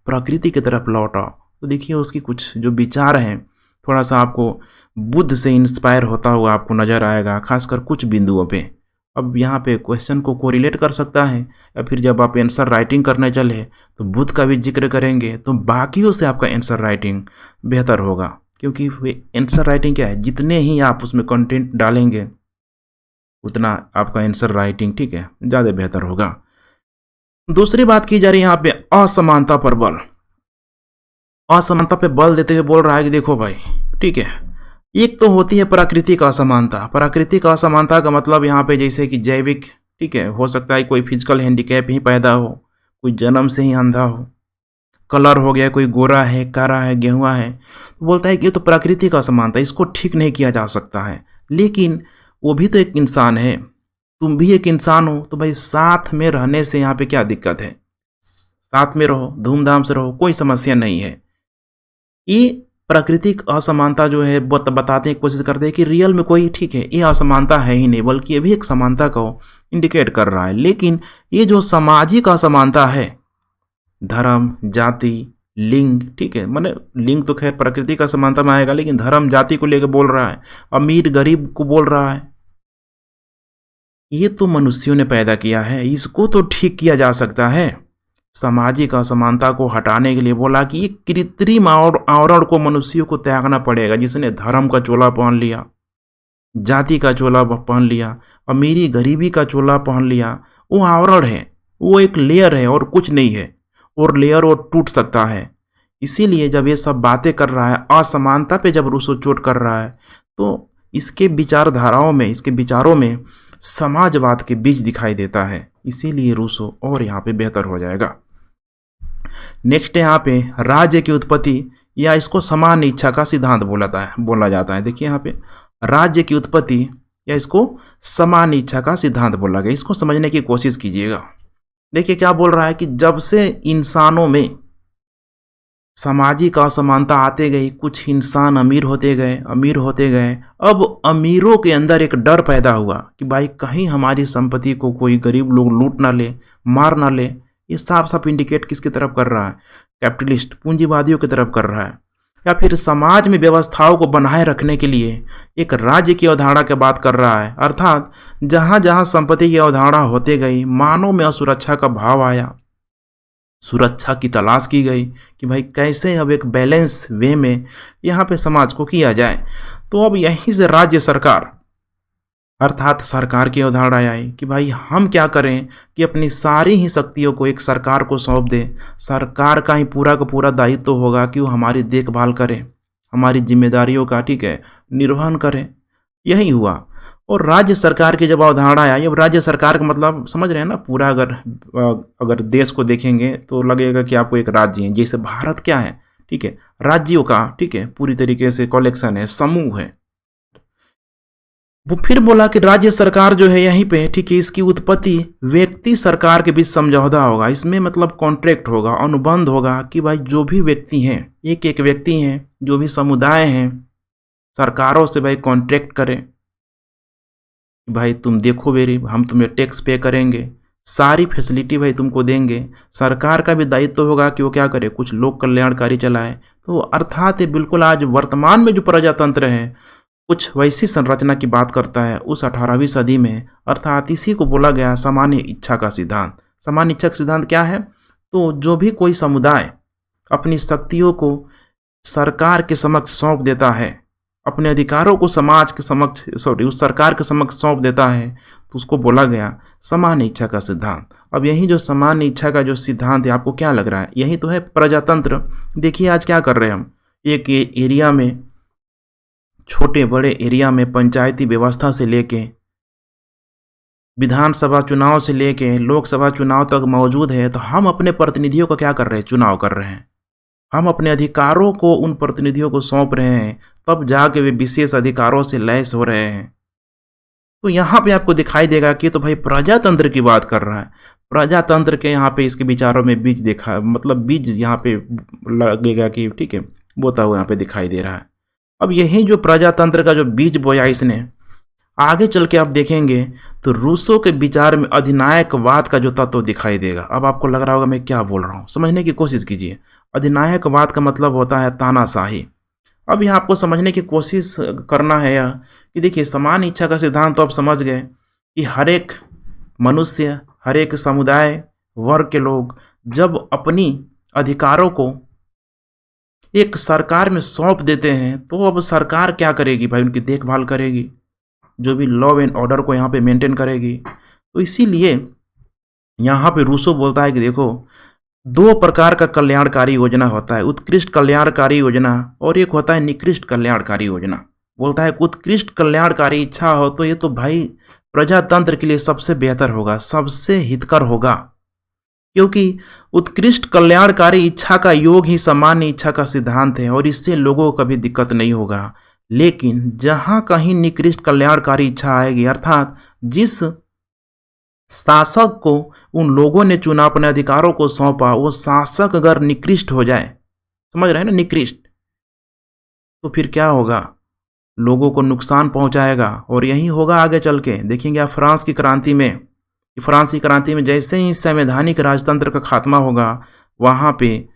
प्रकृति की तरफ लौट आओ। तो देखिए उसकी कुछ जो विचार हैं थोड़ा सा आपको बुद्ध से इंस्पायर होता हुआ आपको नज़र आएगा, खासकर कुछ बिंदुओं पे। अब यहाँ पे क्वेश्चन को कोरिलेट कर सकता है, या फिर जब आप आंसर राइटिंग करने चले तो बुद्ध का भी जिक्र करेंगे तो बाकियों से आपका आंसर राइटिंग बेहतर होगा। क्योंकि आंसर राइटिंग क्या है, जितने ही आप उसमें कंटेंट डालेंगे उतना आपका आंसर राइटिंग, ठीक है, ज़्यादा बेहतर होगा। दूसरी बात की जा रही है यहाँ पे असमानता पर बल। असमानता पे बल देते हुए बोल रहा है कि देखो भाई, ठीक है, एक तो होती है प्राकृतिक असमानता। प्राकृतिक असमानता का मतलब यहाँ पे जैसे कि जैविक, ठीक है, हो सकता है कोई फिजिकल हैंडीकैप ही पैदा हो, कोई जन्म से ही अंधा हो, कलर हो गया, कोई गोरा है, कारा है, गेहुआ है, तो बोलता है कि ये तो प्राकृतिक असमानता, इसको ठीक नहीं किया जा सकता है। लेकिन वो भी तो एक इंसान है, तुम भी एक इंसान हो, तो भाई साथ में रहने से यहाँ पे क्या दिक्कत है? साथ में रहो, धूमधाम से रहो, कोई समस्या नहीं है। ये प्राकृतिक असमानता जो है बताते हैं, कोशिश करते हैं कि रियल में कोई, ठीक है, ये असमानता है ही नहीं, बल्कि ये भी एक समानता को इंडिकेट कर रहा है। लेकिन ये जो सामाजिक असमानता है, धर्म, जाति, लिंग, ठीक है, माने लिंग तो खैर प्राकृतिक असमानता में आएगा, लेकिन धर्म जाति को लेकर बोल रहा है, अमीर गरीब को बोल रहा है, ये तो मनुष्यों ने पैदा किया है, इसको तो ठीक किया जा सकता है। सामाजिक असमानता को हटाने के लिए बोला कि ये कृत्रिम आवरण को मनुष्यों को त्यागना पड़ेगा। जिसने धर्म का चोला पहन लिया, जाति का चोला पहन लिया, अमीरी गरीबी का चोला पहन लिया, वो आवरण है, वो एक लेयर है और कुछ नहीं है, और लेयर वो टूट सकता है। इसीलिए जब ये सब बातें कर रहा है, असमानता पे जब रूसो चोट कर रहा है, तो इसके विचारधाराओं में, इसके विचारों में समाजवाद के बीज दिखाई देता है। इसीलिए रूसो और यहाँ पे बेहतर हो जाएगा। नेक्स्ट यहाँ पे राज्य की उत्पत्ति या इसको समान इच्छा का सिद्धांत बोला जाता है। देखिए यहाँ पे राज्य की उत्पत्ति या इसको समान इच्छा का सिद्धांत बोला गया। इसको समझने की कोशिश कीजिएगा। देखिए क्या बोल रहा है कि जब से इंसानों में सामाजिक असमानता आते गई, कुछ इंसान अमीर होते गए, अब अमीरों के अंदर एक डर पैदा हुआ कि भाई कहीं हमारी संपत्ति को कोई गरीब लोग लूट ना ले, मार ना ले। ये साफ साफ इंडिकेट किसकी तरफ कर रहा है? कैपिटलिस्ट, पूंजीवादियों की तरफ कर रहा है। या फिर समाज में व्यवस्थाओं को बनाए रखने के लिए एक राज्य की अवधारणा की बात कर रहा है। अर्थात जहां जहां संपत्ति की अवधारणा होते गई, मानव में असुरक्षा का भाव आया, सुरक्षा की तलाश की गई कि भाई कैसे अब एक बैलेंस वे में यहाँ पे समाज को किया जाए। तो अब यहीं से राज्य सरकार अर्थात सरकार की अवधारणा आई कि भाई हम क्या करें कि अपनी सारी ही शक्तियों को एक सरकार को सौंप दें। सरकार का ही पूरा का पूरा दायित्व होगा कि वो हमारी देखभाल करे, हमारी जिम्मेदारियों का निर्वहन करे। यही हुआ। और राज्य सरकार की जब अवधारणा आई, अब राज्य सरकार का मतलब समझ रहे हैं ना, पूरा अगर देश को देखेंगे तो लगेगा कि आपको एक राज्य है। जैसे भारत क्या है, राज्यों का पूरी तरीके से कलेक्शन है, समूह है। वो फिर बोला कि राज्य सरकार जो है यहीं पे इसकी उत्पत्ति व्यक्ति सरकार के बीच समझौता होगा। इसमें मतलब कॉन्ट्रैक्ट होगा, अनुबंध होगा कि भाई जो भी व्यक्ति हैं, एक एक व्यक्ति हैं, जो भी समुदाय हैं, सरकारों से भाई कॉन्ट्रैक्ट करें कि भाई तुम देखो बेरी, हम तुम्हें टैक्स पे करेंगे, सारी फैसिलिटी भाई तुमको देंगे। सरकार का भी दायित्व होगा कि वो क्या करे, कुछ लोक कल्याणकारी चलाए। तो अर्थात बिल्कुल आज वर्तमान में जो प्रजातंत्र है कुछ वैसी संरचना की बात करता है उस 18वीं सदी में। अर्थात इसी को बोला गया सामान्य इच्छा का सिद्धांत। सामान्य इच्छा का सिद्धांत क्या है? तो जो भी कोई समुदाय अपनी शक्तियों को सरकार के समक्ष सौंप देता है, अपने अधिकारों को समाज के समक्ष उस सरकार के समक्ष सौंप देता है, तो उसको बोला गया सामान्य इच्छा का सिद्धांत। अब यही जो सामान्य इच्छा का जो सिद्धांत है, आपको क्या लग रहा है? यही तो है प्रजातंत्र। देखिए आज क्या कर रहे हैं हम, एक एरिया में, छोटे बड़े एरिया में पंचायती व्यवस्था से लेके विधानसभा चुनाव से लेके लोकसभा चुनाव तक मौजूद है। तो हम अपने प्रतिनिधियों का क्या कर रहे हैं? चुनाव कर रहे हैं। हम अपने अधिकारों को उन प्रतिनिधियों को सौंप रहे हैं, तब जाके वे विशेष अधिकारों से लैस हो रहे हैं। तो यहाँ पे आपको दिखाई देगा कि तो भाई प्रजातंत्र की बात कर रहा है। प्रजातंत्र के यहाँ पे इसके विचारों में बीज देखा, मतलब बीज यहाँ पे लगेगा कि बोता हुआ यहाँ पे दिखाई दे रहा है। अब यही जो प्रजातंत्र का जो बीज बोया इसने, आगे चल के आप देखेंगे तो रूसो के विचार में अधिनायकवाद का जो तत्व दिखाई देगा। अब आपको लग रहा होगा मैं क्या बोल रहा हूँ, समझने की कोशिश कीजिए। अधिनायकवाद का मतलब होता है तानाशाही। अब यहाँ आपको समझने की कोशिश करना है यह कि देखिए समान इच्छा का सिद्धांत तो आप समझ गए कि हर एक मनुष्य, हर एक समुदाय वर्ग के लोग जब अपनी अधिकारों को एक सरकार में सौंप देते हैं, तो अब सरकार क्या करेगी भाई? उनकी देखभाल करेगी, जो भी लॉ एंड ऑर्डर को यहाँ पे मेंटेन करेगी। तो इसीलिए यहाँ पे रूसो बोलता है कि देखो, दो प्रकार का कल्याणकारी योजना होता है, उत्कृष्ट कल्याणकारी योजना और एक होता है निकृष्ट कल्याणकारी योजना। बोलता है उत्कृष्ट कल्याणकारी इच्छा हो तो ये तो भाई प्रजातंत्र के लिए सबसे बेहतर होगा, सबसे हितकर होगा, क्योंकि उत्कृष्ट कल्याणकारी इच्छा का योग ही सामान्य इच्छा का सिद्धांत है और इससे लोगों को कभी दिक्कत नहीं होगा। लेकिन जहां कहीं निकृष्ट कल्याणकारी इच्छा आएगी, अर्थात जिस शासक को उन लोगों ने चुना, अपने अधिकारों को सौंपा, वो शासक अगर निकृष्ट हो जाए, समझ रहे हैं ना, निकृष्ट, तो फिर क्या होगा? लोगों को नुकसान पहुंचाएगा। और यही होगा आगे चल के। देखेंगे आप फ्रांस की क्रांति में जैसे ही संवैधानिक राजतंत्र का खात्मा होगा, वहाँ पे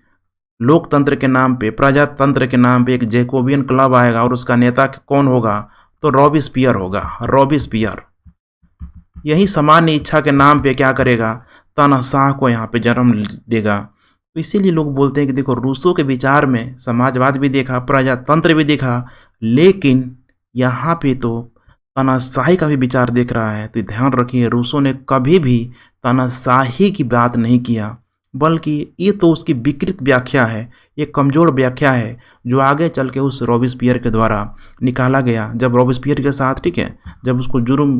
लोकतंत्र के नाम पे, प्रजातंत्र के नाम पे एक जैकोबियन क्लब आएगा और उसका नेता कौन होगा? तो रॉबिस्पियर होगा। रॉबिस्पियर यही सामान्य इच्छा के नाम पे क्या करेगा? तानाशाह को यहाँ पे जन्म देगा। तो इसीलिए लोग बोलते हैं कि देखो रूसो के विचार में समाजवाद भी देखा, प्रजातंत्र भी देखा, लेकिन यहाँ पे तो तानाशाही का भी विचार देख रहा है। तो ध्यान रखिए, रूसो ने कभी भी तानाशाही की बात नहीं किया, बल्कि ये तो उसकी विकृत व्याख्या है, ये कमज़ोर व्याख्या है जो आगे चल के उस रॉबेस्पियर के द्वारा निकाला गया। जब रॉबेस्पियर के साथ, ठीक है, जब उसको जुर्म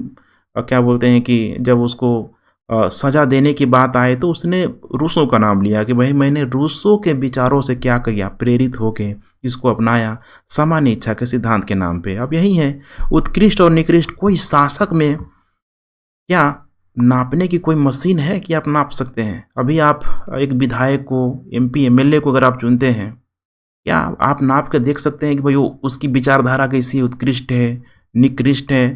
क्या बोलते हैं कि जब उसको सज़ा देने की बात आए तो उसने रूसों का नाम लिया कि भाई मैंने रूसों के विचारों से क्या किया, प्रेरित होके इसको अपनाया सामान्य इच्छा के सिद्धांत के नाम पे। अब यही है, उत्कृष्ट और निकृष्ट कोई शासक में क्या नापने की कोई मशीन है कि आप नाप सकते हैं? अभी आप एक विधायक को, एमपी एमएलए को अगर आप चुनते हैं, क्या आप नाप के देख सकते हैं कि भाई वो उसकी विचारधारा कैसी उत्कृष्ट है, निकृष्ट है?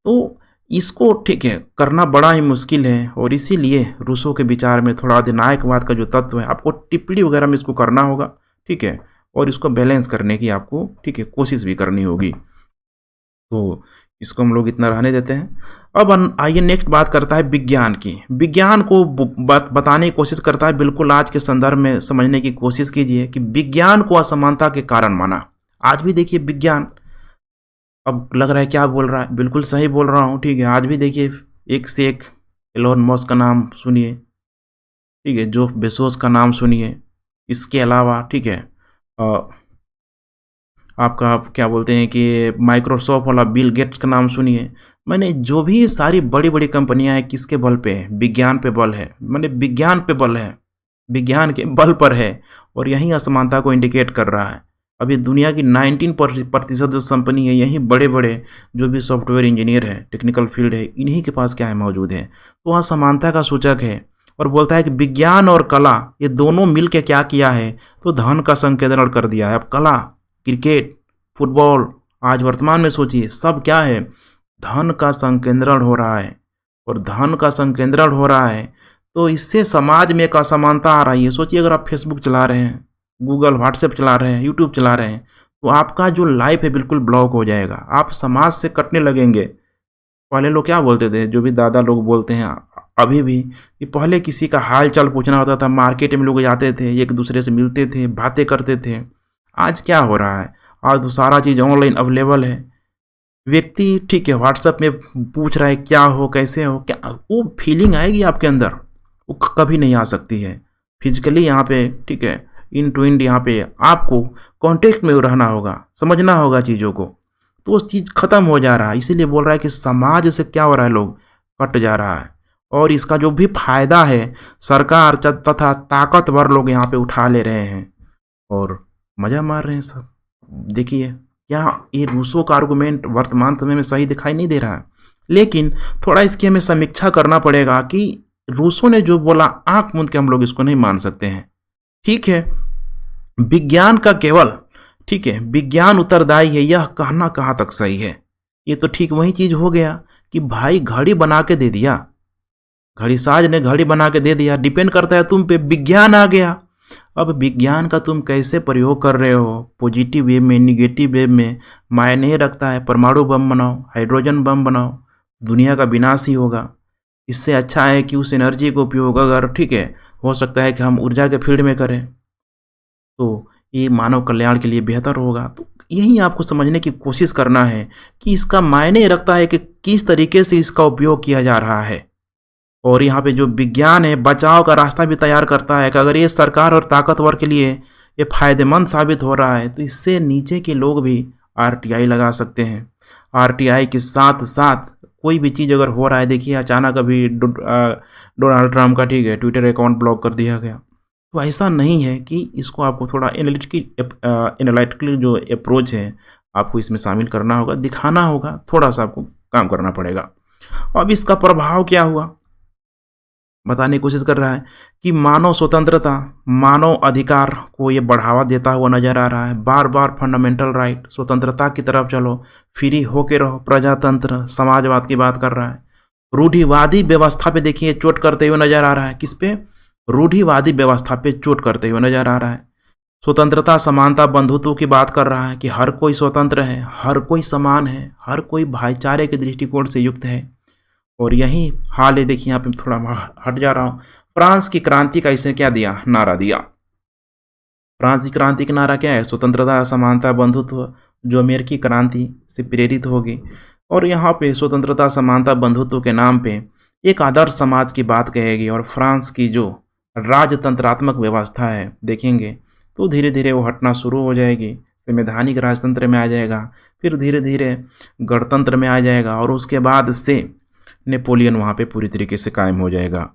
तो इसको, ठीक है, करना बड़ा ही मुश्किल है। और इसीलिए रूसों के विचार में थोड़ा अधिनायकवाद का जो तत्व है, आपको टिप्पणी वगैरह में इसको करना होगा, ठीक है, और इसको बैलेंस करने की आपको, ठीक है, कोशिश भी करनी होगी। तो इसको हम लोग इतना रहने देते हैं। अब आइए नेक्स्ट बात करता है विज्ञान की। विज्ञान को बताने की कोशिश करता है, बिल्कुल आज के संदर्भ में समझने की कोशिश कीजिए कि विज्ञान को असमानता के कारण माना। आज भी देखिए विज्ञान, अब लग रहा है क्या बोल रहा है, बिल्कुल सही बोल रहा हूँ, ठीक है। आज भी देखिए एक से एक, एलोन मस्क का नाम सुनिए, ठीक है, जेफ बेजोस का नाम सुनिए, इसके अलावा, ठीक है, आपका आप क्या बोलते हैं कि माइक्रोसॉफ्ट वाला बिल गेट्स का नाम सुनिए। मैंने जो भी सारी बड़ी बड़ी कंपनियां हैं, किसके बल पे है? विज्ञान पे बल है, मैंने विज्ञान पे बल है, विज्ञान के बल पर है, और यही असमानता को इंडिकेट कर रहा है। अभी दुनिया की 19% जो कंपनी है, यही बड़े बड़े जो भी सॉफ्टवेयर इंजीनियर है, टेक्निकल फील्ड है, इन्हीं के पास क्या है, मौजूद है। तो असमानता का सूचक है। और बोलता है कि विज्ञान और कला ये दोनों मिल के क्या किया है, तो धन का संकेंद्रण कर दिया है। अब कला, क्रिकेट, फुटबॉल, आज वर्तमान में सोचिए, सब क्या है, धन का संकेंद्रण हो रहा है। और धन का संकेंद्रण हो रहा है तो इससे समाज में एक असमानता आ रही है। सोचिए अगर आप फेसबुक चला रहे हैं, गूगल, व्हाट्सएप चला रहे हैं, यूट्यूब चला रहे हैं, तो आपका जो लाइफ है बिल्कुल ब्लॉक हो जाएगा, आप समाज से कटने लगेंगे। पहले लोग क्या बोलते थे, जो भी दादा लोग बोलते हैं अभी भी, कि पहले किसी का हाल चाल पूछना होता था, मार्केट में लोग जाते थे, एक दूसरे से मिलते थे, बातें करते थे। आज क्या हो रहा है, आज तो सारा चीज़ ऑनलाइन अवेलेबल है। व्यक्ति, ठीक है, व्हाट्सएप में पूछ रहा है क्या हो, कैसे हो, क्या वो फीलिंग आएगी आपके अंदर, वो कभी नहीं आ सकती है फिजिकली यहाँ पे, ठीक है, इन टू इंड यहाँ पे आपको कांटेक्ट में रहना होगा, समझना होगा चीज़ों को। तो उस चीज़ खत्म हो जा रहा है। इसीलिए बोल रहा है कि समाज से क्या हो रहा है, लोग कट जा रहा है। और इसका जो भी फायदा है सरकार तथा ताकतवर लोग यहाँ पे उठा ले रहे हैं और मज़ा मार रहे हैं सब। देखिए क्या ये रूसों का आर्गुमेंट वर्तमान समय में सही दिखाई नहीं दे रहा है, लेकिन थोड़ा इसकी हमें समीक्षा करना पड़ेगा कि रूसों ने जो बोला, आंख मूंद के हम लोग इसको नहीं मान सकते हैं। ठीक है, विज्ञान का केवल, ठीक है, विज्ञान उत्तरदायी है, यह कहना कहाँ तक सही है? ये तो ठीक वही चीज़ हो गया कि भाई घड़ी बना के दे दिया, घड़ी साज ने घड़ी बना के दे दिया, डिपेंड करता है तुम पे, विज्ञान आ गया। अब विज्ञान का तुम कैसे प्रयोग कर रहे हो, पॉजिटिव वे में, निगेटिव वे में, मायने रखता है। परमाणु बम बनाओ, हाइड्रोजन बम बनाओ, दुनिया का विनाश ही होगा। इससे अच्छा है कि उस एनर्जी का उपयोग अगर, ठीक है, हो सकता है कि हम ऊर्जा के फील्ड में करें तो ये मानव कल्याण के लिए बेहतर होगा। तो यही आपको समझने की कोशिश करना है कि इसका मायने रखता है कि किस तरीके से इसका उपयोग किया जा रहा है। और यहाँ पे जो विज्ञान है बचाव का रास्ता भी तैयार करता है कि अगर ये सरकार और ताकतवर के लिए ये फायदेमंद साबित हो रहा है तो इससे नीचे के लोग भी आरटीआई लगा सकते हैं। आरटीआई के साथ साथ कोई भी चीज़ अगर हो रहा है, देखिए अचानक अभी डोनाल्ड ट्रंप का, ठीक है, ट्विटर अकाउंट ब्लॉक कर दिया गया। तो ऐसा नहीं है कि इसको आपको थोड़ा एनालिटिकल जो अप्रोच है आपको इसमें शामिल करना होगा, दिखाना होगा, थोड़ा सा आपको काम करना पड़ेगा। अब इसका प्रभाव क्या हुआ बताने की कोशिश कर रहा है कि मानव स्वतंत्रता, मानव अधिकार को ये बढ़ावा देता हुआ नजर आ रहा है। बार बार फंडामेंटल राइट, स्वतंत्रता की तरफ चलो, फ्री होके रहो, प्रजातंत्र, समाजवाद की बात कर रहा है। रूढ़िवादी व्यवस्था पे देखिए चोट करते हुए नजर आ रहा है। किस पे? रूढ़िवादी व्यवस्था पे चोट करते हुए नजर आ रहा है। स्वतंत्रता, समानता, बंधुत्व की बात कर रहा है कि हर कोई स्वतंत्र है, हर कोई समान है, हर कोई भाईचारे के दृष्टिकोण से युक्त है। और यही हाल है, देखिए यहाँ पे थोड़ा हट जा रहा हूँ। फ्रांस की क्रांति का इसने क्या दिया, नारा दिया। फ्रांस की क्रांति का नारा क्या है? स्वतंत्रता, समानता, बंधुत्व, जो अमेरिकी क्रांति से प्रेरित होगी। और यहाँ पे स्वतंत्रता, समानता, बंधुत्व के नाम पे एक आदर्श समाज की बात कहेगी। और फ्रांस की जो राजतंत्रात्मक व्यवस्था है देखेंगे तो धीरे धीरे वो हटना शुरू हो जाएगी, संवैधानिक राजतंत्र में आ जाएगा, फिर धीरे धीरे गणतंत्र में आ जाएगा और उसके बाद से नेपोलियन वहाँ पे पूरी तरीके से कायम हो जाएगा।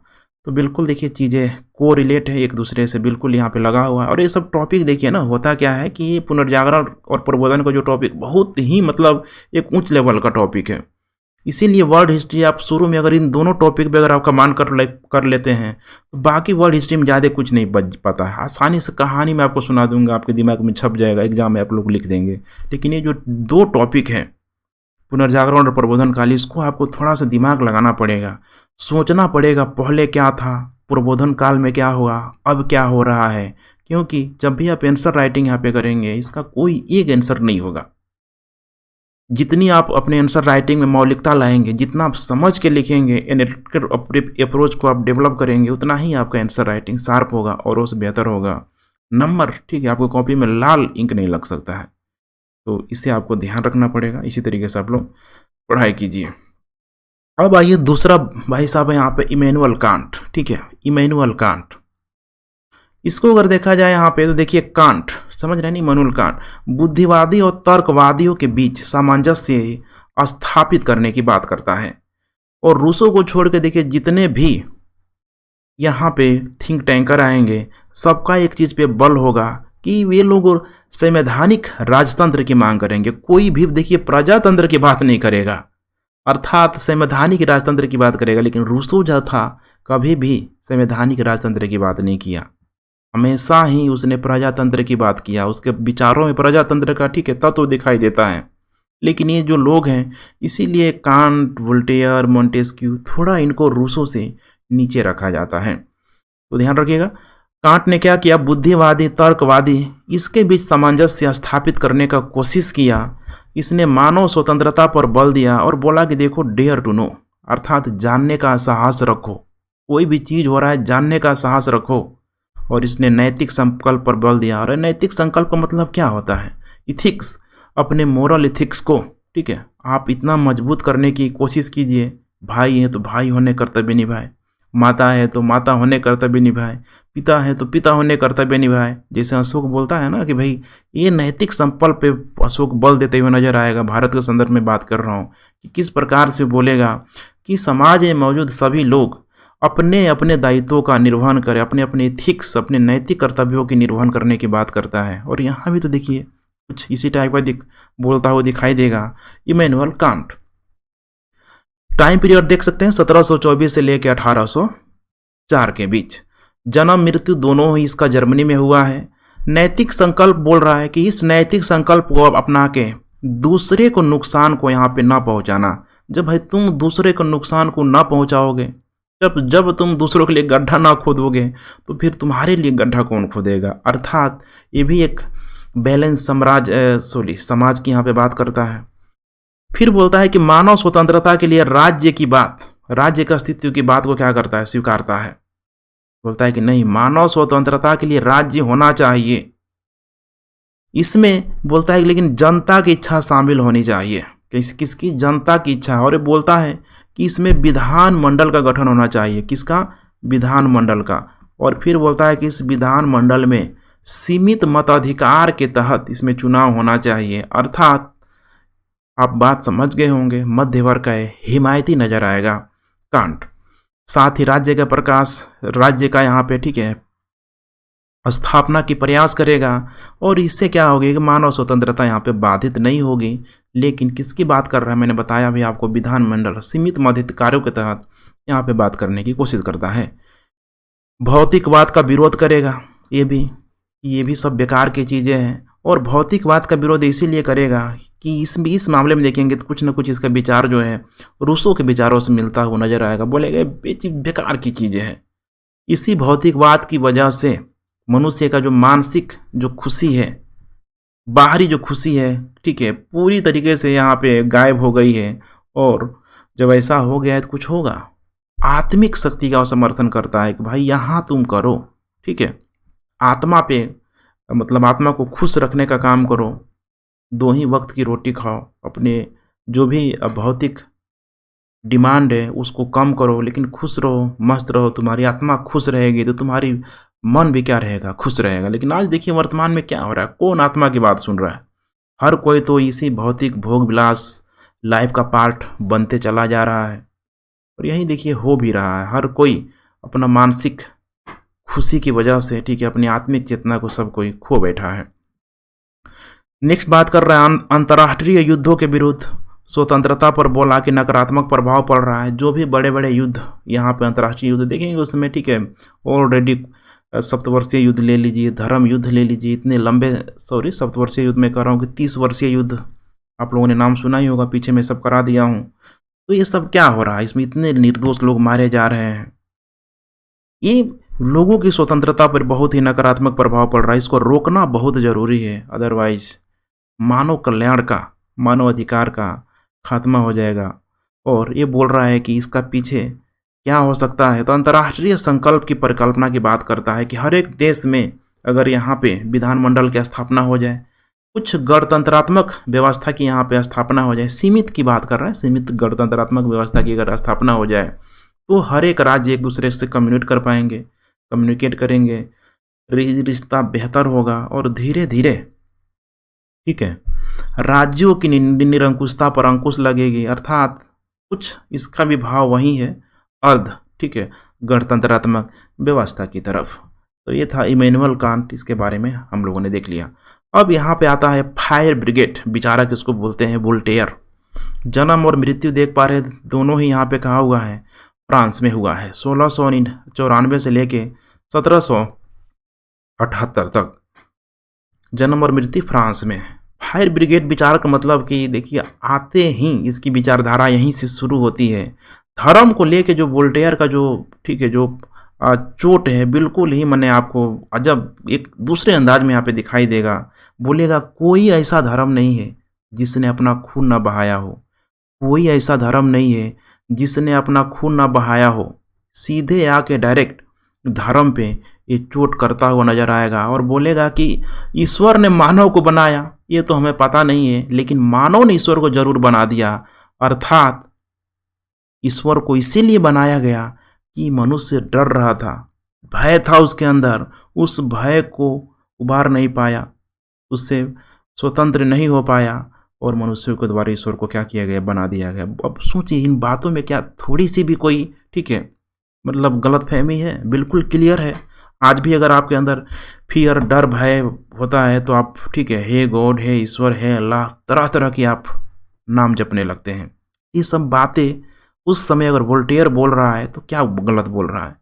तो बिल्कुल देखिए चीज़ें को रिलेट है एक दूसरे से, बिल्कुल यहाँ पे लगा हुआ है। और ये सब टॉपिक देखिए ना, होता क्या है कि ये पुनर्जागरण और प्रबोधन का जो टॉपिक बहुत ही मतलब एक उच्च लेवल का टॉपिक है। इसीलिए वर्ल्ड हिस्ट्री आप शुरू में अगर इन दोनों टॉपिक पे अगर आप कमांड कर लेते हैं तो बाकी वर्ल्ड हिस्ट्री में ज़्यादा कुछ नहीं बच पाता है। आसानी से कहानी मैं आपको सुना दूंगा, आपके दिमाग में छप जाएगा, एग्जाम में आप लोग लिख देंगे। लेकिन ये जो दो टॉपिक हैं पुनर्जागरण और प्रबोधन काल, इसको आपको थोड़ा सा दिमाग लगाना पड़ेगा, सोचना पड़ेगा पहले क्या था, प्रबोधन काल में क्या हुआ, अब क्या हो रहा है। क्योंकि जब भी आप आंसर राइटिंग यहाँ पे करेंगे इसका कोई एक आंसर नहीं होगा। जितनी आप अपने आंसर राइटिंग में मौलिकता लाएंगे, जितना आप समझ के लिखेंगे, एनालिटिकल अप्रोच को आप डेवलप करेंगे, उतना ही आपका आंसर राइटिंग शार्प होगा और उससे बेहतर होगा। नंबर ठीक है, आपको कॉपी में लाल इंक नहीं लग सकता है, तो इससे आपको ध्यान रखना पड़ेगा। इसी तरीके से आप लोग पढ़ाई कीजिए। अब आइए दूसरा भाई साहब है यहाँ पे इमैनुअल कांट। ठीक है, इमैनुअल कांट, इसको अगर देखा जाए यहाँ पे तो देखिए कांट, समझ रहे नहीं, इमैनुअल कांट बुद्धिवादी और तर्कवादियों के बीच सामंजस्य स्थापित करने की बात करता है। और रूसो को छोड़ के देखिए जितने भी यहाँ पे थिंक टैंकर आएंगे सबका एक चीज़ पे बल होगा कि वे लोग संवैधानिक राजतंत्र की मांग करेंगे। कोई भी देखिए प्रजातंत्र की बात नहीं करेगा, अर्थात संवैधानिक राजतंत्र की बात करेगा। लेकिन रूसो जो था कभी भी संवैधानिक राजतंत्र की बात नहीं किया, हमेशा ही उसने प्रजातंत्र की बात किया। उसके विचारों में प्रजातंत्र का ठीक है तत्व दिखाई देता है। लेकिन ये जो लोग हैं, इसीलिए कांट, वोल्टेयर, मोंटेस्क्यू, थोड़ा इनको रूसो से नीचे रखा जाता है। तो ध्यान रखिएगा, कांट ने क्या किया, बुद्धिवादी तर्कवादी इसके बीच सामंजस्य स्थापित करने का कोशिश किया। इसने मानव स्वतंत्रता पर बल दिया और बोला कि देखो डेयर टू नो, अर्थात जानने का साहस रखो, कोई भी चीज़ हो रहा है जानने का साहस रखो। और इसने नैतिक संकल्प पर बल दिया। और नैतिक संकल्प का मतलब क्या होता है, इथिक्स, अपने मोरल इथिक्स को ठीक है आप इतना मजबूत करने की कोशिश कीजिए। भाई है तो भाई होने कर्तव्य निभाए, माता है तो माता होने कर्तव्य निभाए, पिता है तो पिता होने कर्तव्य निभाए। जैसे अशोक बोलता है ना कि भाई ये नैतिक संकल्प पे अशोक बल देते हुए नजर आएगा। भारत के संदर्भ में बात कर रहा हूँ कि किस प्रकार से बोलेगा कि समाज में मौजूद सभी लोग अपने अपने दायित्वों का निर्वहन करें, अपने अपने एथिक्स, अपने नैतिक कर्तव्यों की निर्वहन करने की बात करता है। और यहाँ भी तो देखिए कुछ इसी टाइप का बोलता हुआ दिखाई देगा इमैनुअल कांट। टाइम पीरियड देख सकते हैं 1724 से लेकर 1804 के बीच। जन्म मृत्यु दोनों ही इसका जर्मनी में हुआ है। नैतिक संकल्प बोल रहा है कि इस नैतिक संकल्प को अब अपना के दूसरे को नुकसान को यहाँ पे ना पहुँचाना। जब भाई तुम दूसरे को नुकसान को ना पहुँचाओगे, जब तुम दूसरों के लिए गड्ढा ना खोदोगे तो फिर तुम्हारे लिए गड्ढा कौन खोदेगा। अर्थात ये भी एक बैलेंस समाज की यहाँ पे बात करता है। फिर बोलता है कि मानव स्वतंत्रता के लिए राज्य की बात, राज्य का अस्तित्व की बात को क्या करता है, स्वीकारता है। बोलता है कि नहीं, मानव स्वतंत्रता के लिए राज्य होना चाहिए। इसमें बोलता है लेकिन जनता की इच्छा शामिल होनी चाहिए। किसकी, जनता की इच्छा। और ये बोलता है कि इसमें विधान मंडल का गठन होना चाहिए। किसका, विधान मंडल का। और फिर बोलता है कि इस विधान मंडल में सीमित मताधिकार के तहत इसमें चुनाव होना चाहिए। अर्थात आप बात समझ गए होंगे, मध्य वर्ग का हिमायती नजर आएगा कांट। साथ ही राज्य का प्रकाश, राज्य का यहाँ पे ठीक है स्थापना की प्रयास करेगा। और इससे क्या होगी कि मानव स्वतंत्रता यहाँ पे बाधित नहीं होगी। लेकिन किसकी बात कर रहा है, मैंने बताया भी आपको, विधानमंडल सीमित मताधिकारों के तहत यहाँ पे बात करने की कोशिश करता है। भौतिकवाद का विरोध करेगा, ये भी सब बेकार की चीज़ें हैं। और भौतिकवाद का विरोध इसीलिए करेगा कि इस मामले में देखेंगे तो कुछ ना कुछ इसका विचार जो है रूसो के विचारों से मिलता हुआ नजर आएगा। बोलेगा बेकार की चीज़ें हैं। इसी भौतिकवाद की वजह से मनुष्य का जो मानसिक जो खुशी है, बाहरी जो खुशी है ठीक है, पूरी तरीके से यहाँ पे गायब हो गई है। और जब ऐसा हो गया है तो कुछ होगा, आत्मिक शक्ति का समर्थन करता है कि भाई यहाँ तुम करो ठीक है, आत्मा पे मतलब आत्मा को खुश रखने का काम करो, 2 ही वक्त की रोटी खाओ, अपने जो भी भौतिक डिमांड है उसको कम करो, लेकिन खुश रहो, मस्त रहो। तुम्हारी आत्मा खुश रहेगी तो तुम्हारी मन भी क्या रहेगा, खुश रहेगा। लेकिन आज देखिए वर्तमान में क्या हो रहा है, कौन आत्मा की बात सुन रहा है। हर कोई तो इसी भौतिक भोग विलास लाइफ का पार्ट बनते चला जा रहा है, और यही देखिए हो भी रहा है। हर कोई अपना मानसिक खुशी की वजह से, ठीक है, अपनी आत्मिक चेतना को सब कोई खो बैठा है। नेक्स्ट बात कर रहा है अंतर्राष्ट्रीय युद्धों के विरुद्ध स्वतंत्रता पर बोला कि नकारात्मक प्रभाव पड़ रहा है। जो भी बड़े बड़े युद्ध यहाँ पे अंतर्राष्ट्रीय युद्ध देखेंगे उसमें, ठीक है, ऑलरेडी सप्तवर्षीय युद्ध ले लीजिए, धर्म युद्ध ले लीजिए, इतने लंबे, सॉरी सप्तवर्षीय युद्ध में कह रहा हूँ कि 30 वर्षीय युद्ध आप लोगों ने नाम सुना ही होगा, पीछे में सब करा दिया हूँ। तो ये सब क्या हो रहा है, इसमें इतने निर्दोष लोग मारे जा रहे हैं। ये लोगों की स्वतंत्रता पर बहुत ही नकारात्मक प्रभाव पड़ रहा है। इसको रोकना बहुत ज़रूरी है, अदरवाइज मानव कल्याण का, मानव अधिकार का खात्मा हो जाएगा। और ये बोल रहा है कि इसका पीछे क्या हो सकता है, तो अंतर्राष्ट्रीय संकल्प की परिकल्पना की बात करता है कि हर एक देश में अगर यहाँ पे विधानमंडल की स्थापना हो जाए, कुछ गणतंत्रात्मक व्यवस्था की यहाँ पे स्थापना हो जाए, सीमित की बात कर रहा है, सीमित गणतंत्रात्मक व्यवस्था की अगर स्थापना हो जाए तो हर एक राज्य एक दूसरे से कम्युनिकेट करेंगे, रिश्ता बेहतर होगा और धीरे धीरे, ठीक है, राज्यों की निरंकुशता पर अंकुश लगेगी। अर्थात कुछ इसका भी भाव वही है, अर्ध, ठीक है, गणतंत्रात्मक व्यवस्था की तरफ। तो ये था इमैनुअल कांट, इसके बारे में हम लोगों ने देख लिया। अब यहाँ पे आता है फायर ब्रिगेड, विचारक इसको बोलते हैं, वोल्टेयर। जन्म और मृत्यु देख पा रहे दोनों ही यहाँ पे कहा हुआ है, फ्रांस में हुआ है 1694 से लेके 1778 तक जन्म और मृत्यु फ्रांस में। फायर ब्रिगेड विचारक मतलब कि देखिए आते ही इसकी विचारधारा यहीं से शुरू होती है। धर्म को लेके जो वोल्टेयर का जो, ठीक है, जो चोट है, बिल्कुल ही मैंने आपको अजब एक दूसरे अंदाज में यहाँ पे दिखाई देगा। बोलेगा कोई ऐसा धर्म नहीं है जिसने अपना खून न बहाया हो, कोई ऐसा धर्म नहीं है जिसने अपना खून न बहाया हो। सीधे आके डायरेक्ट धर्म पे ये चोट करता हुआ नजर आएगा और बोलेगा कि ईश्वर ने मानव को बनाया, ये तो हमें पता नहीं है, लेकिन मानव ने ईश्वर को जरूर बना दिया। अर्थात ईश्वर को इसीलिए बनाया गया कि मनुष्य डर रहा था, भय था उसके अंदर, उस भय को उबार नहीं पाया, उससे स्वतंत्र नहीं हो पाया, और मनुष्य के द्वारा ईश्वर को क्या किया गया, बना दिया गया। अब सोचिए इन बातों में क्या थोड़ी सी भी कोई, ठीक है, मतलब गलतफहमी है? बिल्कुल क्लियर है। आज भी अगर आपके अंदर फियर, डर, भय होता है तो आप, ठीक है, हे गॉड, हे ईश्वर, हे अल्लाह, तरह तरह की आप नाम जपने लगते हैं। ये सब बातें उस समय अगर वोल्टेयर बोल रहा है तो क्या गलत बोल रहा है?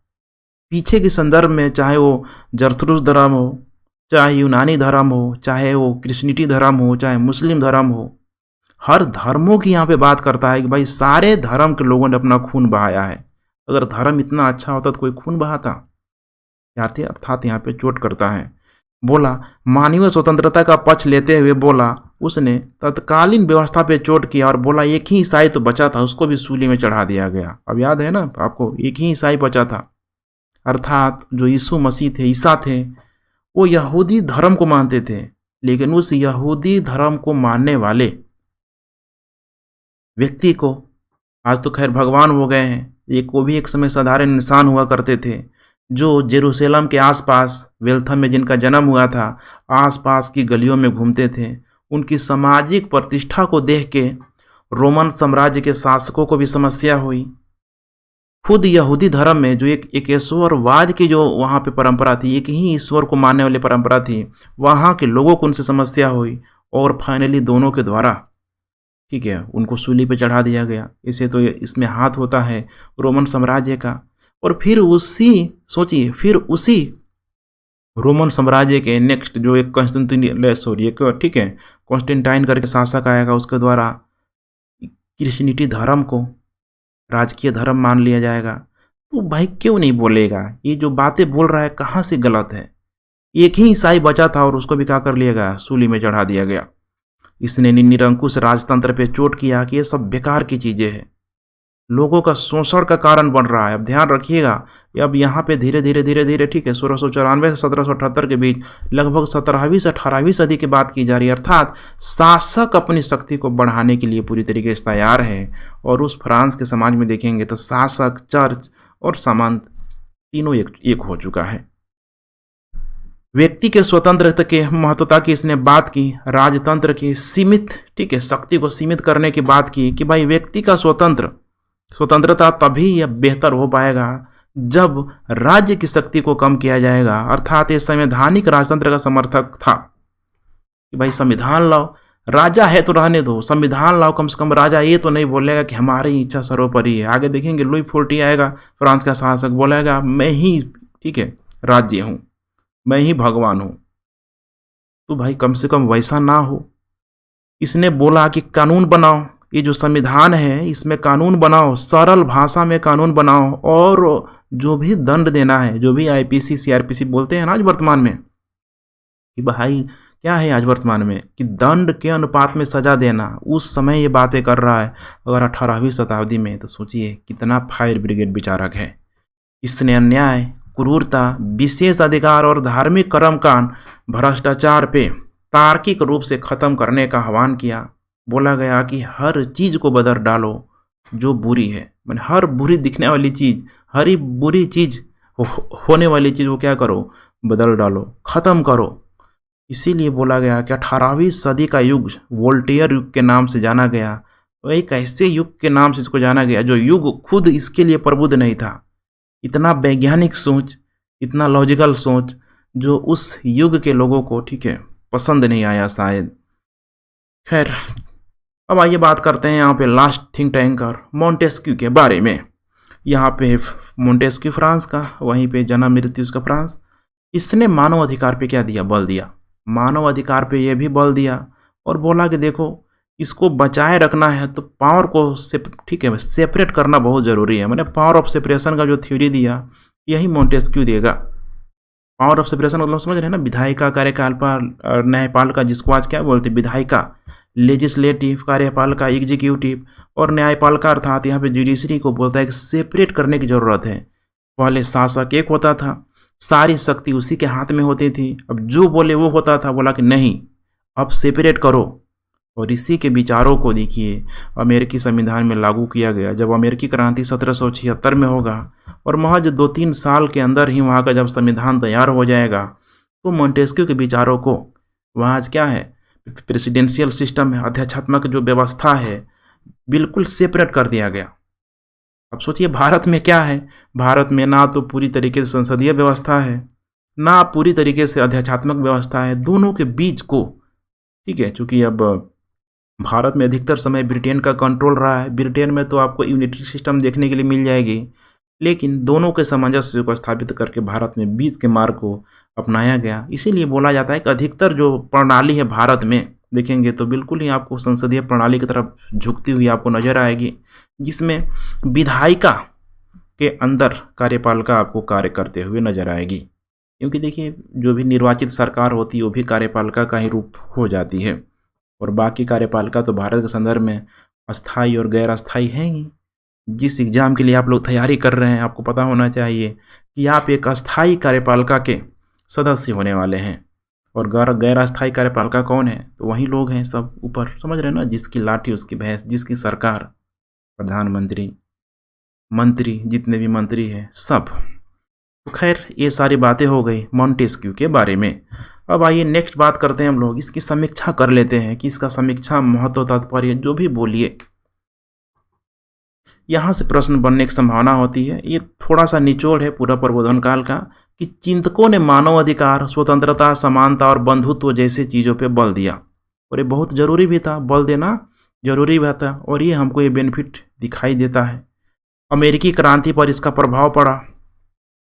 पीछे के संदर्भ में, चाहे वो जरथुरुस धर्म हो, चाहे यूनानी धर्म हो, चाहे वो क्रिश्चियनिटी धर्म हो, चाहे मुस्लिम धर्म हो, हर धर्मों की यहाँ पे बात करता है कि भाई सारे धर्म के लोगों ने अपना खून बहाया है। अगर धर्म इतना अच्छा होता तो कोई खून बहाता? अर्थात यहाँ पे चोट करता है। बोला मानवीय स्वतंत्रता का पक्ष लेते हुए बोला, उसने तत्कालीन व्यवस्था पे चोट किया और बोला एक ही ईसाई तो बचा था, उसको भी सूली में चढ़ा दिया गया। अब याद है ना आपको, एक ही ईसाई बचा था। अर्थात जो यीशु मसीह थे, ईसा थे, वो यहूदी धर्म को मानते थे, लेकिन उस यहूदी धर्म को मानने वाले व्यक्ति को आज तो खैर भगवान हो गए हैं, एक वो भी एक समय साधारण इंसान हुआ करते थे, जो जेरूसलम के आसपास, वेल्थम में जिनका जन्म हुआ था, आसपास की गलियों में घूमते थे। उनकी सामाजिक प्रतिष्ठा को देख के रोमन साम्राज्य के शासकों को भी समस्या हुई। खुद यहूदी धर्म में जो एक ईश्वरवाद की जो वहाँ पे परंपरा थी, एक ही ईश्वर को मानने वाली परंपरा थी, वहाँ के लोगों को उनसे समस्या हुई और फाइनली दोनों के द्वारा, ठीक है, उनको सूली पे चढ़ा दिया गया। इसे तो इसमें हाथ होता है रोमन साम्राज्य का। और फिर सोचिए, फिर उसी रोमन साम्राज्य के नेक्स्ट जो एक ठीक है, कॉन्स्टेंटाइन करके शासक आएगा, उसके द्वारा क्रिश्चियनिटी धर्म को राजकीय धर्म मान लिया जाएगा। तो भाई क्यों नहीं बोलेगा? ये जो बातें बोल रहा है कहाँ से गलत है? एक ही ईसाई बचा था और उसको भी क्या कर लिया गया, सूली में चढ़ा दिया गया। इसने निरंकुश राजतंत्र पे चोट किया कि ये सब बेकार की चीज़ें हैं। लोगों का शोषण का कारण बन रहा है। अब ध्यान रखिएगा, अब यहाँ पे धीरे धीरे धीरे धीरे ठीक है 1694 से 1778 के बीच लगभग 17वीं से 18वीं सदी की बात की जा रही है। अर्थात शासक अपनी शक्ति को बढ़ाने के लिए पूरी तरीके से तैयार है। और उस फ्रांस के समाज में देखेंगे तो शासक, चर्च और सामंत तीनों एक हो चुका है। व्यक्ति के स्वतंत्रता के महत्वता की इसने बात की, राजतंत्र की सीमित ठीक है शक्ति को सीमित करने की बात की कि भाई व्यक्ति का स्वतंत्रता तभी यह बेहतर हो पाएगा जब राज्य की शक्ति को कम किया जाएगा। अर्थात ये संवैधानिक राजतंत्र का समर्थक था कि भाई संविधान लाओ, राजा है तो रहने दो, संविधान लाओ, कम से कम राजा ये तो नहीं बोलेगा कि हमारी इच्छा सर्वोपरि है। आगे देखेंगे लुई फोर्टी आएगा, फ्रांस का शासक, बोलेगा मैं ही ठीक है राज्य हूँ, मैं ही भगवान हूँ। तो भाई कम से कम वैसा ना हो। इसने बोला कि कानून बनाओ, ये जो संविधान है इसमें कानून बनाओ, सरल भाषा में कानून बनाओ, और जो भी दंड देना है, जो भी आईपीसी सीआरपीसी बोलते हैं ना आज वर्तमान में, कि भाई क्या है आज वर्तमान में कि दंड के अनुपात में सजा देना, उस समय ये बातें कर रहा है। अगर 18वीं शताब्दी में, तो सोचिए कितना फायर ब्रिगेड विचारक है। इसने अन्याय, क्रूरता, विशेष अधिकार और धार्मिक कर्मकांड, भ्रष्टाचार पे तार्किक रूप से खत्म करने का आह्वान किया। बोला गया कि हर चीज को बदल डालो जो बुरी है, मैंने हर बुरी दिखने वाली चीज, हर ही बुरी चीज होने वाली चीज को क्या करो, बदल डालो, खत्म करो। इसीलिए बोला गया कि 18वीं सदी का युग वोल्टेयर युग के नाम से जाना गया। तो एक ऐसे युग के नाम से इसको जाना गया जो युग खुद इसके लिए प्रबुद्ध नहीं था। इतना वैज्ञानिक सोच, इतना लॉजिकल सोच जो उस युग के लोगों को ठीक है पसंद नहीं आया शायद। खैर, अब आइए बात करते हैं यहाँ पे लास्ट थिंक टैंकर मोंटेस्क्यू के बारे में। यहाँ पे मोंटेस्क्यू फ्रांस का, वहीं पे जन्म मृत्यु उसका फ्रांस। इसने मानव अधिकार पे क्या दिया, बल दिया। मानव अधिकार पे ये भी बल दिया और बोला कि देखो इसको बचाए रखना है तो पावर को ठीक है सेपरेट करना बहुत ज़रूरी है। मैंने पावर ऑफ सेपरेशन का जो थ्योरी दिया यही मोंटेस्क्यू देगा। पावर ऑफ सेपरेशन मतलब समझ रहे हैं ना, विधायिका, कार्यपालिका, न्यायपालिका, जिसको आज क्या बोलते हैं विधायिका, लेजिस्लेटिव, कार्यपालिका, एग्जीक्यूटिव, और न्यायपालिका अर्थात यहाँ पे जुडिशरी को बोलता है कि सेपरेट करने की ज़रूरत है। पहले शासक एक होता था, सारी शक्ति उसी के हाथ में होती थी, अब जो बोले वो होता था। बोला कि नहीं, अब सेपरेट करो। और इसी के विचारों को देखिए अमेरिकी संविधान में लागू किया गया। जब अमेरिकी क्रांति 1776 में होगा और महज 2-3 साल के अंदर ही वहाँ का जब संविधान तैयार हो जाएगा, तो मोंटेस्क्यू के विचारों को वहाँ आज क्या है, प्रेसिडेंशियल सिस्टम है, अध्यक्षात्मक जो व्यवस्था है, बिल्कुल सेपरेट कर दिया गया। अब सोचिए भारत में क्या है, भारत में ना तो पूरी तरीके से संसदीय व्यवस्था है, ना पूरी तरीके से अध्यक्षात्मक व्यवस्था है, दोनों के बीच को ठीक है। चूँकि अब भारत में अधिकतर समय ब्रिटेन का कंट्रोल रहा है। ब्रिटेन में तो आपको यूनिटरी सिस्टम देखने के लिए मिल जाएगी, लेकिन दोनों के सामंजस्य को स्थापित करके भारत में बीच के मार्ग को अपनाया गया। इसीलिए बोला जाता है कि अधिकतर जो प्रणाली है भारत में देखेंगे तो बिल्कुल ही आपको संसदीय प्रणाली की तरफ झुकती हुई आपको नजर आएगी, जिसमें विधायिका के अंदर कार्यपालिका आपको कार्य करते हुए नजर आएगी। क्योंकि देखिए जो भी निर्वाचित सरकार होती है वो भी कार्यपालिका का ही रूप हो जाती है, और बाकी कार्यपालिका तो भारत के संदर्भ में अस्थाई और गैर अस्थाई है ही। जिस एग्ज़ाम के लिए आप लोग तैयारी कर रहे हैं आपको पता होना चाहिए कि आप एक अस्थाई कार्यपालिका के सदस्य होने वाले हैं। और गैर अस्थाई कार्यपालिका कौन है, तो वही लोग हैं सब ऊपर, समझ रहे हैं ना, जिसकी लाठी उसकी भैंस, जिसकी सरकार, प्रधानमंत्री, मंत्री, जितने भी मंत्री हैं सब। तो खैर ये सारी बातें हो गई मोंटेस्क्यू के बारे में। अब आइए नेक्स्ट बात करते हैं हम लोग, इसकी समीक्षा कर लेते हैं कि इसका समीक्षा महत्व, तात्पर्य जो भी बोलिए, यहाँ से प्रश्न बनने की संभावना होती है। ये थोड़ा सा निचोड़ है पूरा प्रबोधन काल का कि चिंतकों ने मानव अधिकार, स्वतंत्रता, समानता और बंधुत्व जैसे चीज़ों पे बल दिया, और ये बहुत ज़रूरी भी था, बल देना जरूरी भी था, और ये हमको ये बेनिफिट दिखाई देता है। अमेरिकी क्रांति पर इसका प्रभाव पड़ा,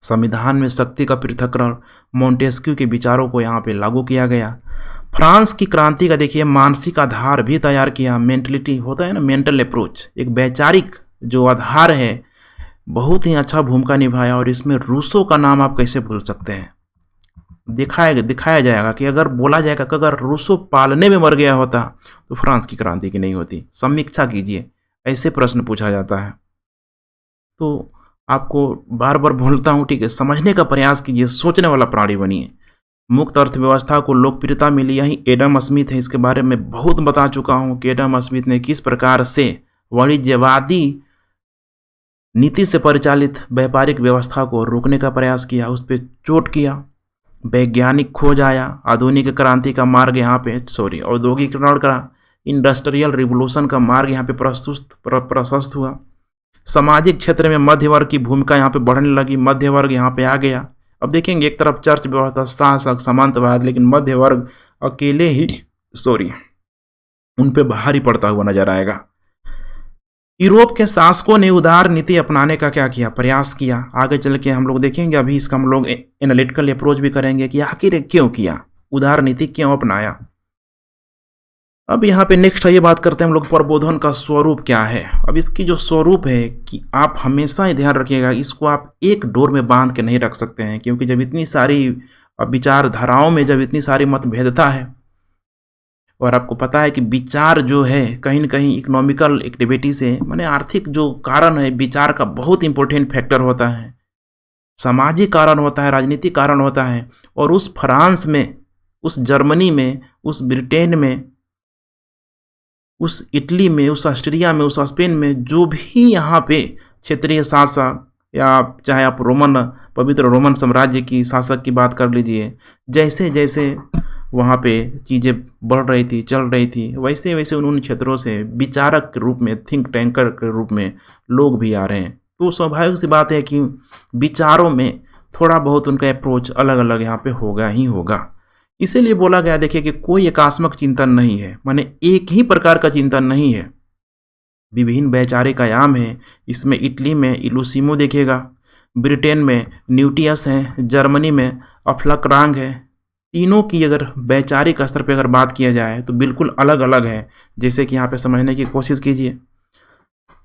संविधान में शक्ति का पृथक्करण, मोंटेस्क्यू के विचारों को यहाँ पे लागू किया गया। फ्रांस की क्रांति का देखिए मानसिक आधार भी तैयार किया, मेंटलिटी होता है ना, मेंटल अप्रोच, एक वैचारिक जो आधार है, बहुत ही अच्छा भूमिका निभाया। और इसमें रूसो का नाम आप कैसे भूल सकते हैं, दिखाया जाएगा कि अगर बोला जाएगा कि अगर रूसो पालने में मर गया होता तो फ्रांस की क्रांति की नहीं होती। समीक्षा कीजिए, ऐसे प्रश्न पूछा जाता है। तो आपको बार बार बोलता हूँ, ठीक है, समझने का प्रयास कीजिए, सोचने वाला प्राणी बनिए। मुक्त अर्थव्यवस्था को लोकप्रियता मिली यही एडम स्मिथ है। इसके बारे में बहुत बता चुका हूँ कि एडम स्मिथ ने किस प्रकार से वाणिज्यवादी नीति से परिचालित व्यापारिक व्यवस्था को रोकने का प्रयास किया, उस पर चोट किया, वैज्ञानिक खोज आया, आधुनिक क्रांति का मार्ग यहाँ पे औद्योगिकरण का, इंडस्ट्रियल रिवोल्यूशन का मार्ग यहाँ पे प्रशस्त हुआ। सामाजिक क्षेत्र में मध्य वर्ग की भूमिका यहाँ पे बढ़ने लगी, मध्य वर्ग यहाँ पे आ गया। अब देखेंगे एक तरफ चर्च व्यवस्था, शासक, सामंतवाद, लेकिन मध्य वर्ग अकेले ही उन पे भारी पड़ता हुआ नजर आएगा। यूरोप के शासकों ने उदार नीति अपनाने का क्या किया, प्रयास किया। आगे चल के हम लोग देखेंगे, अभी इसका हम लोग एनालिटिकल अप्रोच भी करेंगे कि आखिर क्यों किया, उदार नीति क्यों अपनाया। अब यहाँ पे नेक्स्ट ये बात करते हैं हम लोग, प्रबोधन का स्वरूप क्या है। अब इसकी जो स्वरूप है कि आप हमेशा ही ध्यान रखिएगा, इसको आप एक डोर में बांध के नहीं रख सकते हैं, क्योंकि जब इतनी सारी विचारधाराओं में जब इतनी सारी मतभेदता है, और आपको पता है कि विचार जो है कहीं न कहीं इकोनॉमिकल एक्टिविटी से, माने आर्थिक जो कारण है, विचार का बहुत इंपॉर्टेंट फैक्टर होता है, सामाजिक कारण होता है, राजनीतिक कारण होता है। और उस फ्रांस में, उस जर्मनी में, उस ब्रिटेन में, उस इटली में, उस ऑस्ट्रिया में, उस स्पेन में जो भी यहाँ पे क्षेत्रीय शासक, या चाहे आप पवित्र रोमन साम्राज्य की शासक की बात कर लीजिए, जैसे जैसे वहाँ पे चीज़ें बढ़ रही थी, चल रही थी, वैसे वैसे उन क्षेत्रों से विचारक के रूप में, थिंक टैंकर के रूप में लोग भी आ रहे हैं। तो स्वाभाविक सी बात है कि विचारों में थोड़ा बहुत उनका अप्रोच अलग अलग यहाँ पे होगा ही होगा। इसीलिए बोला गया, देखिए कि कोई एकात्मक चिंतन नहीं है, माने एक ही प्रकार का चिंतन नहीं है, विभिन्न वैचारिक आयाम है। इसमें इटली में इलुसिमो देखिएगा, ब्रिटेन में न्यूटियस है, जर्मनी में अफ्लक्रांग है। तीनों की अगर वैचारिक स्तर पर अगर बात किया जाए तो बिल्कुल अलग अलग है। जैसे कि यहाँ पे समझने की कोशिश कीजिए,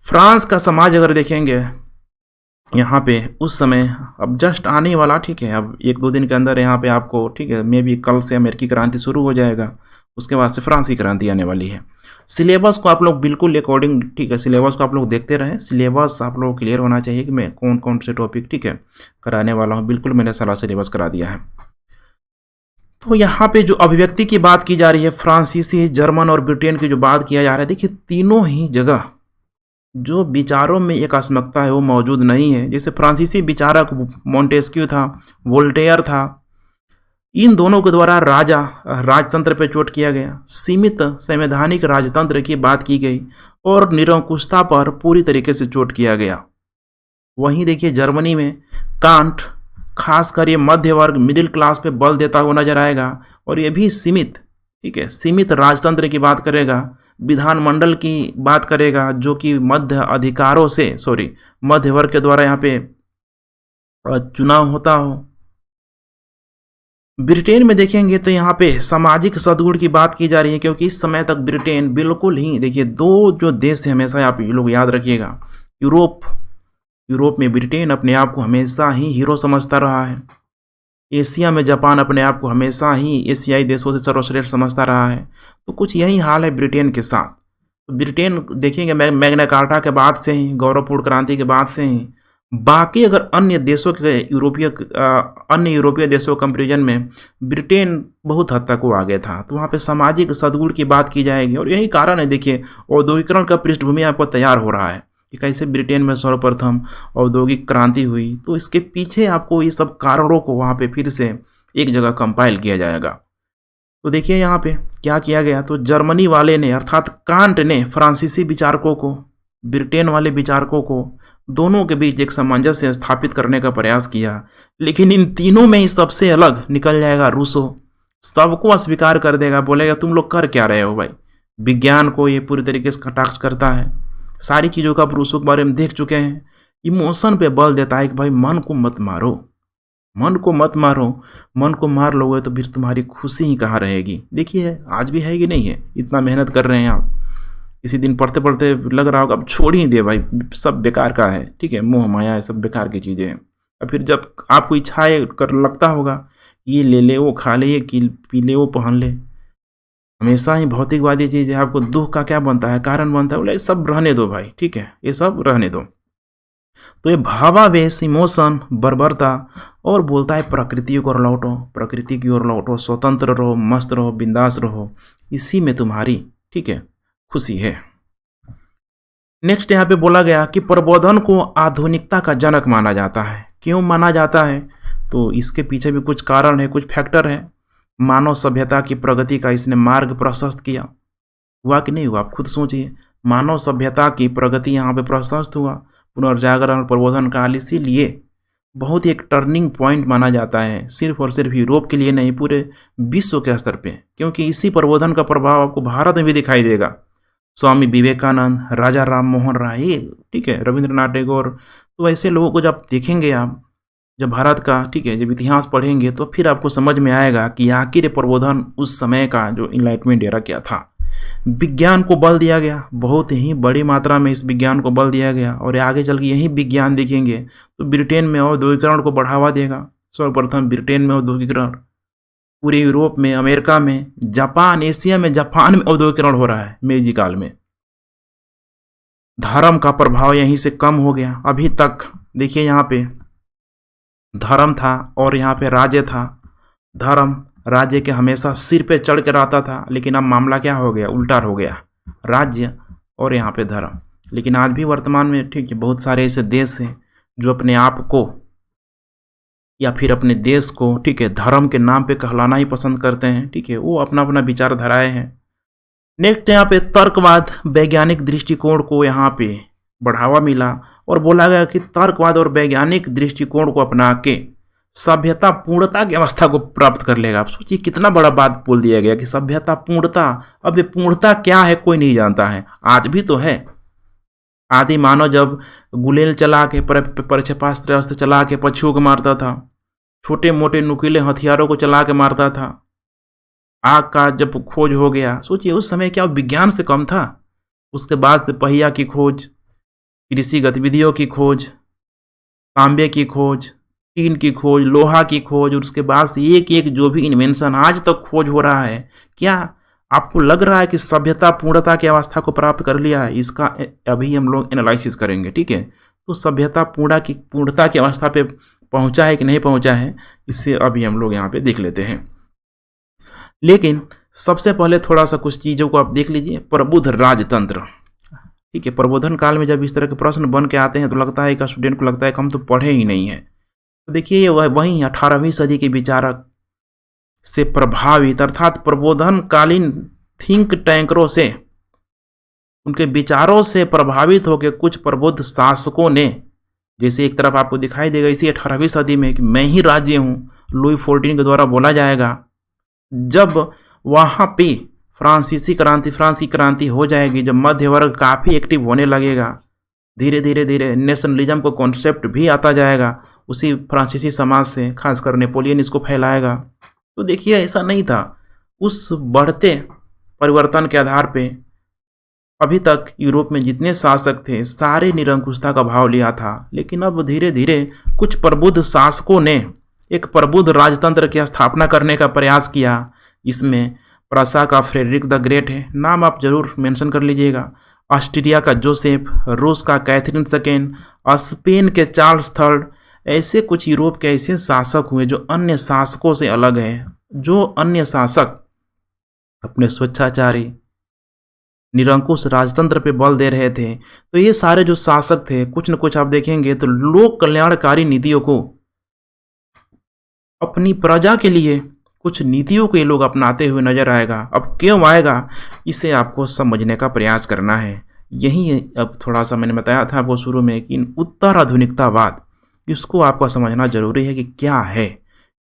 फ्रांस का समाज अगर देखेंगे यहाँ पे उस समय, अब जस्ट आने वाला, ठीक है, अब एक दो दिन के अंदर यहाँ पे आपको, ठीक है, मे बी कल से अमेरिकी क्रांति शुरू हो जाएगा, उसके बाद से फ्रांसीसी क्रांति आने वाली है। सिलेबस को आप लोग बिल्कुल अकॉर्डिंग, ठीक है, सिलेबस को आप लोग देखते रहें। सिलेबस आप लोग क्लियर होना चाहिए कि मैं कौन कौन से टॉपिक, ठीक है, कराने वाला हूँ। बिल्कुल मैंने सारा सिलेबस करा दिया है। तो यहाँ पे जो अभिव्यक्ति की बात की जा रही है, फ्रांसीसी, जर्मन और ब्रिटेन की जो बात किया जा रहा है, देखिए तीनों ही जगह जो विचारों में एकात्मकता है वो मौजूद नहीं है। जैसे फ्रांसीसी विचारक मोंटेस्क्यू था, वोल्टेयर था, इन दोनों के द्वारा राजतंत्र पर चोट किया गया, सीमित संवैधानिक राजतंत्र की बात की गई और निरंकुशता पर पूरी तरीके से चोट किया गया। वहीं देखिए जर्मनी में कांट खासकर ये मध्य वर्ग, मिडिल क्लास पे बल देता हुआ नजर आएगा, और ये भी सीमित, ठीक है, सीमित राजतंत्र की बात करेगा, विधानमंडल की बात करेगा, जो कि मध्य वर्ग के द्वारा यहाँ पे चुनाव होता हो। ब्रिटेन में देखेंगे तो यहाँ पे सामाजिक सद्गुण की बात की जा रही है, क्योंकि इस समय तक ब्रिटेन बिल्कुल ही, देखिए दो जो देश थे हमेशा आप लोग याद रखिएगा, यूरोप में ब्रिटेन अपने आप को हमेशा ही हीरो समझता रहा है, एशिया में जापान अपने आप को हमेशा ही एशियाई देशों से सर्वश्रेष्ठ समझता रहा है। तो कुछ यही हाल है ब्रिटेन के साथ। तो ब्रिटेन देखेंगे मैग्ना कार्टा के बाद से ही, गौरवपूर्ण क्रांति के बाद से ही, बाकी अगर अन्य देशों के अन्य यूरोपीय देशों कंपेरिजन में ब्रिटेन बहुत हद तक वो आगे था। तो वहाँ पे सामाजिक सद्गुण की बात की जाएगी, और यही कारण है, देखिए औद्योगिकरण का पृष्ठभूमि आपको तैयार हो रहा है कि कैसे ब्रिटेन में सर्वप्रथम औद्योगिक क्रांति हुई। तो इसके पीछे आपको ये सब कारणों को वहाँ पे फिर से एक जगह कंपाइल किया जाएगा। तो देखिए यहाँ पे क्या किया गया, तो जर्मनी वाले ने अर्थात कांट ने फ्रांसीसी विचारकों को, ब्रिटेन वाले विचारकों को, दोनों के बीच एक सामंजस्य स्थापित करने का प्रयास किया। लेकिन इन तीनों में ही सबसे अलग निकल जाएगा रूसो, सबको अस्वीकार कर देगा, बोलेगा तुम लोग कर क्या रहे हो भाई। विज्ञान को ये पूरी तरीके से कटाक्ष करता है, सारी चीज़ों का आप रूसो के बारे में देख चुके हैं। इमोशन पे बल देता है कि भाई मन को मत मारो, मन को मत मारो, मन को मार लोगे तो फिर तुम्हारी खुशी ही कहाँ रहेगी। देखिए आज भी है कि नहीं है, इतना मेहनत कर रहे हैं आप, इसी दिन पढ़ते पढ़ते लग रहा होगा अब छोड़ ही दे भाई, सब बेकार का है, ठीक है, मोह माया है, सब बेकार की चीज़ें हैं। और फिर जब आपको इच्छा कर लगता होगा ये ले ले, वो खा ले, ये पी ले, वो पहन ले, हमेशा ही भौतिकवादी चीज़ है, आपको दुख का क्या बनता है, कारण बनता है, बोले सब रहने दो भाई, ठीक है, ये सब रहने दो। तो ये भावावेश, इमोशन, बर्बरता, और बोलता है प्रकृति की ओर लौटो, प्रकृति की ओर लौटो, स्वतंत्र रहो, मस्त रहो, बिंदास रहो, इसी में तुम्हारी, ठीक है, खुशी है। नेक्स्ट यहाँ पे बोला गया कि प्रबोधन को आधुनिकता का जनक माना जाता है। क्यों माना जाता है? तो इसके पीछे भी कुछ कारण है, कुछ फैक्टर है। मानव सभ्यता की प्रगति का इसने मार्ग प्रशस्त किया। हुआ कि नहीं हुआ? आप खुद सोचिए। मानव सभ्यता की प्रगति यहाँ पे प्रशस्त हुआ, पुनर्जागरण और प्रबोधन काल, इसीलिए बहुत ही एक टर्निंग पॉइंट माना जाता है, सिर्फ और सिर्फ यूरोप के लिए नहीं, पूरे विश्व के स्तर पे, क्योंकि इसी प्रबोधन का प्रभाव आपको भारत में भी दिखाई देगा। स्वामी विवेकानंद, राजा राम मोहन राय, ठीक है, रविंद्रनाथ टैगोर, तो ऐसे लोगों को जब देखेंगे आप, जब भारत का, ठीक है, जब इतिहास पढ़ेंगे तो फिर आपको समझ में आएगा कि आखिर प्रबोधन उस समय का जो इनलाइटमेंट एरा क्या था। विज्ञान को बल दिया गया, बहुत ही बड़ी मात्रा में इस विज्ञान को बल दिया गया, और आगे चल के यही विज्ञान देखेंगे तो ब्रिटेन में औद्योगिकरण को बढ़ावा देगा। सर्वप्रथम ब्रिटेन में औद्योगिकरण, पूरे यूरोप में, अमेरिका में, जापान, एशिया में, जापान में औद्योगिकरण हो रहा है मेजी काल में। धर्म का प्रभाव यहीं से कम हो गया। अभी तक देखिए यहाँ पे धर्म था और यहाँ पे राज्य था। धर्म राज्य के हमेशा सिर पे चढ़ के रहता था, लेकिन अब मामला क्या हो गया? उल्टा हो गया, राज्य और यहाँ पे धर्म। लेकिन आज भी वर्तमान में, ठीक है, बहुत सारे ऐसे देश हैं जो अपने आप को या फिर अपने देश को, ठीक है, धर्म के नाम पे कहलाना ही पसंद करते हैं, ठीक है, वो अपना अपना विचारधाराएं हैं। नेक्स्ट यहाँ पे तर्कवाद, वैज्ञानिक दृष्टिकोण को यहाँ पे बढ़ावा मिला और बोला गया कि तर्कवाद और वैज्ञानिक दृष्टिकोण को अपना के सभ्यता पूर्णता की अवस्था को प्राप्त कर लेगा। आप सोचिए कितना बड़ा बात बोल दिया गया कि सभ्यता पूर्णता। अब ये पूर्णता क्या है कोई नहीं जानता है, आज भी तो है। आदि मानव जब गुलेल चला के, परिक्षेपास्त्र अस्त्र चला के पशुओं को मारता था, छोटे मोटे नुकीले हथियारों को चला के मारता था, आग का जब खोज हो गया, सोचिए उस समय क्या विज्ञान से कम था? उसके बाद से पहिया की खोज, कृषि गतिविधियों की खोज, तांबे की खोज, टीन की खोज, लोहा की खोज, और उसके बाद से एक एक जो भी इन्वेंशन आज तक खोज हो रहा है, क्या आपको लग रहा है कि सभ्यता पूर्णता की अवस्था को प्राप्त कर लिया है? इसका अभी हम लोग एनालिसिस करेंगे, ठीक है। तो सभ्यता पूर्णता की अवस्था पे पहुंचा है कि नहीं पहुंचा है, इससे अभी हम लोग यहाँ पे देख लेते हैं। लेकिन सबसे पहले थोड़ा सा कुछ चीज़ों को आप देख लीजिए। प्रबुद्ध राजतंत्र, ठीक है, प्रबोधन काल में जब इस तरह के प्रश्न बन के आते हैं तो लगता है कि स्टूडेंट को लगता है कि हम तो पढ़े ही नहीं है। तो देखिए ये वहीं 18वीं सदी के विचारक से प्रभावित, अर्थात प्रबोधन कालीन थिंक टैंकरों से, उनके विचारों से प्रभावित होकर कुछ प्रबुद्ध शासकों ने, जैसे एक तरफ आपको दिखाई देगा इसी 18वीं सदी में कि मैं ही राज्य हूँ, लुई फोर्टीन के द्वारा बोला जाएगा। जब वहाँ पे फ्रांसी क्रांति हो जाएगी, जब मध्य वर्ग काफ़ी एक्टिव होने लगेगा, धीरे धीरे नेशनलिज्म को कॉन्सेप्ट भी आता जाएगा उसी फ्रांसीसी समाज से, खासकर नेपोलियन इसको फैलाएगा। तो देखिए ऐसा नहीं था। उस बढ़ते परिवर्तन के आधार पे अभी तक यूरोप में जितने शासक थे सारे निरंकुशता का भाव लिया था, लेकिन अब धीरे धीरे कुछ प्रबुद्ध शासकों ने एक प्रबुद्ध राजतंत्र की स्थापना करने का प्रयास किया। इसमें प्रसा का फ्रेडरिक द ग्रेट है, नाम आप जरूर मेंशन कर लीजिएगा, ऑस्ट्रिया का जोसेफ, रूस का कैथरीन सेकेंड, स्पेन के चार्ल्स थर्ड, ऐसे कुछ यूरोप के ऐसे शासक हुए जो अन्य शासकों से अलग हैं, जो अन्य शासक अपने स्वेच्छाचारी निरंकुश राजतंत्र पे बल दे रहे थे। तो ये सारे जो शासक थे, कुछ न कुछ आप देखेंगे तो लोक कल्याणकारी नीतियों को, अपनी प्रजा के लिए कुछ नीतियों को ये लोग अपनाते हुए नजर आएगा। अब क्यों आएगा, इसे आपको समझने का प्रयास करना है। यही अब थोड़ा सा मैंने बताया था आपको शुरू में कि उत्तर आधुनिकतावाद, इसको आपको समझना जरूरी है कि क्या है,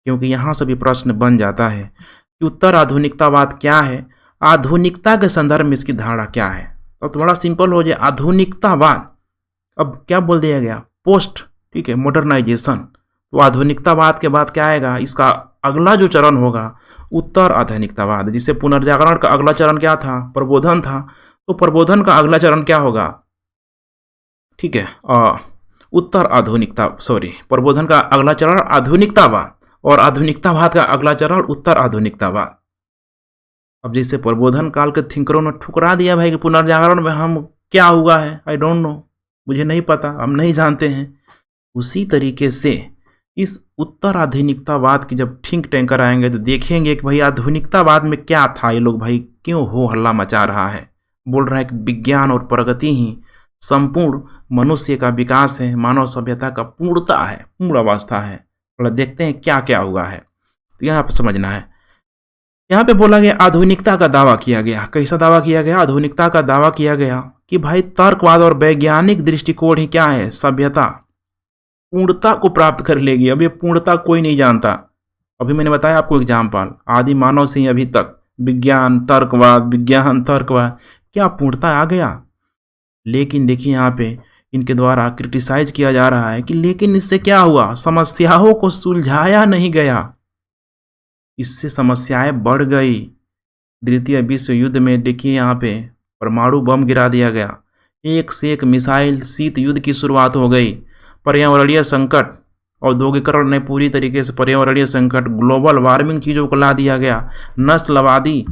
क्योंकि यहाँ से भी प्रश्न बन जाता है कि उत्तर आधुनिकतावाद क्या है, आधुनिकता के संदर्भ में इसकी धारणा क्या है। तो थोड़ा सिंपल हो जाए, आधुनिकतावाद, अब क्या बोल दिया गया, पोस्ट, ठीक है, मॉडर्नाइजेशन। तो आधुनिकतावाद के बाद क्या आएगा, इसका अगला जो चरण होगा उत्तर आधुनिकतावाद, जिसे पुनर्जागरण का अगला चरण क्या था, प्रबोधन था। तो प्रबोधन का अगला चरण क्या होगा, ठीक है, उत्तर आधुनिकता, प्रबोधन का अगला चरण आधुनिकतावाद और आधुनिकतावाद का अगला चरण उत्तर आधुनिकतावाद। अब जैसे प्रबोधन काल के थिंकरों ने ठुकरा दिया भाई कि पुनर्जागरण में हम क्या हुआ है, आई डोंट नो, मुझे नहीं पता, हम नहीं जानते हैं। उसी तरीके से इस उत्तर आधुनिकतावाद की जब थिंक टैंकर आएंगे तो देखेंगे कि भाई आधुनिकतावाद में क्या था, ये लोग भाई क्यों हो हल्ला मचा रहा है, बोल रहा है कि विज्ञान और प्रगति ही संपूर्ण मनुष्य का विकास है, मानव सभ्यता का पूर्णता है, पूर्ण अवस्था है। थोड़ा देखते हैं क्या क्या हुआ है, तो यहाँ पर समझना है। यहाँ पे बोला गया आधुनिकता का दावा किया गया। कैसा दावा किया गया? आधुनिकता का दावा किया गया कि भाई तर्कवाद और वैज्ञानिक दृष्टिकोण ही क्या है, सभ्यता पूर्णता को प्राप्त कर लेगी। अब ये पूर्णता कोई नहीं जानता। अभी मैंने बताया आपको एग्जाम्पल, आदि मानव से ही अभी तक विज्ञान तर्कवाद, क्या पूर्णता आ गया? लेकिन देखिए यहाँ पे इनके द्वारा क्रिटिसाइज किया जा रहा है कि लेकिन इससे क्या हुआ, समस्याओं को सुलझाया नहीं गया, इससे समस्याएं बढ़ गई। द्वितीय विश्व युद्ध में देखिए यहाँ पे परमाणु बम गिरा दिया गया, एक से एक मिसाइल, शीत युद्ध की शुरुआत हो गई। पर्यावरणीय संकट, औद्योगिकरण ने पूरी तरीके से पर्यावरणीय संकट, ग्लोबल वार्मिंग चीज़ों को ला दिया गया, नस्लवादी।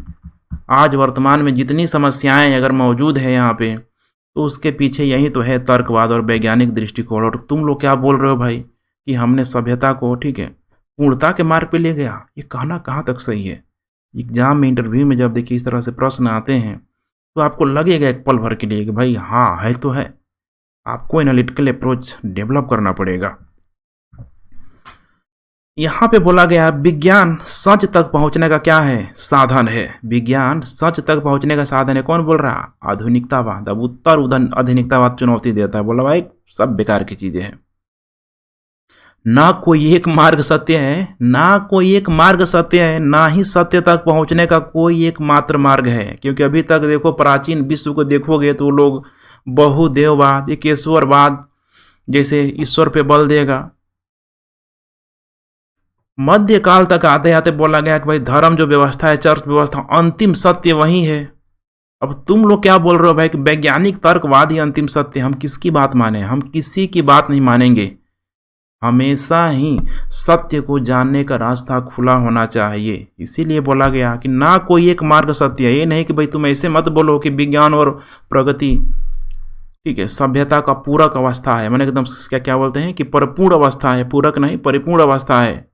आज वर्तमान में जितनी समस्याएं अगर मौजूद है यहाँ पे, तो उसके पीछे यही तो है तर्कवाद और वैज्ञानिक दृष्टिकोण। और तुम लोग क्या बोल रहे हो भाई कि हमने सभ्यता को, ठीक है, पूर्णता के मार्ग पे ले गया। ये कहना कहाँ तक सही है? एग्जाम में, इंटरव्यू में जब देखिए इस तरह से प्रश्न आते हैं तो आपको लगेगा एक पल भर के लिए कि भाई हाँ है तो है। आपको एनालिटिकल अप्रोच डेवलप करना पड़ेगा। यहाँ पे बोला गया विज्ञान सच तक पहुंचने का क्या है, साधन है। विज्ञान सच तक पहुंचने का साधन है। कौन बोल रहा? आधुनिकतावाद। अब उत्तर आधुनिकतावाद चुनौती देता है, बोला भाई सब बेकार की चीजें हैं, ना कोई एक मार्ग सत्य है, ना कोई एक मार्ग सत्य है, ना ही सत्य तक पहुंचने का कोई एक मात्र मार्ग है। क्योंकि अभी तक देखो प्राचीन विश्व को देखोगे तो लोग बहुदेववाद, एकेश्वरवाद, जैसे ईश्वर पे बल देगा। मध्यकाल तक आते आते बोला गया कि भाई धर्म जो व्यवस्था है, चर्च व्यवस्था, अंतिम सत्य वही है। अब तुम लोग क्या बोल रहे हो भाई कि वैज्ञानिक तर्कवाद ही अंतिम सत्य? हम किसकी बात माने? हम किसी की बात नहीं मानेंगे। हमेशा ही सत्य को जानने का रास्ता खुला होना चाहिए। इसीलिए बोला गया कि ना कोई एक मार्ग सत्य है। ये नहीं कि भाई तुम ऐसे मत बोलो कि विज्ञान और प्रगति, ठीक है, सभ्यता का पूरक अवस्था है, मैंने एकदम क्या क्या बोलते हैं कि परिपूर्ण अवस्था है, पूरक नहीं परिपूर्ण अवस्था है।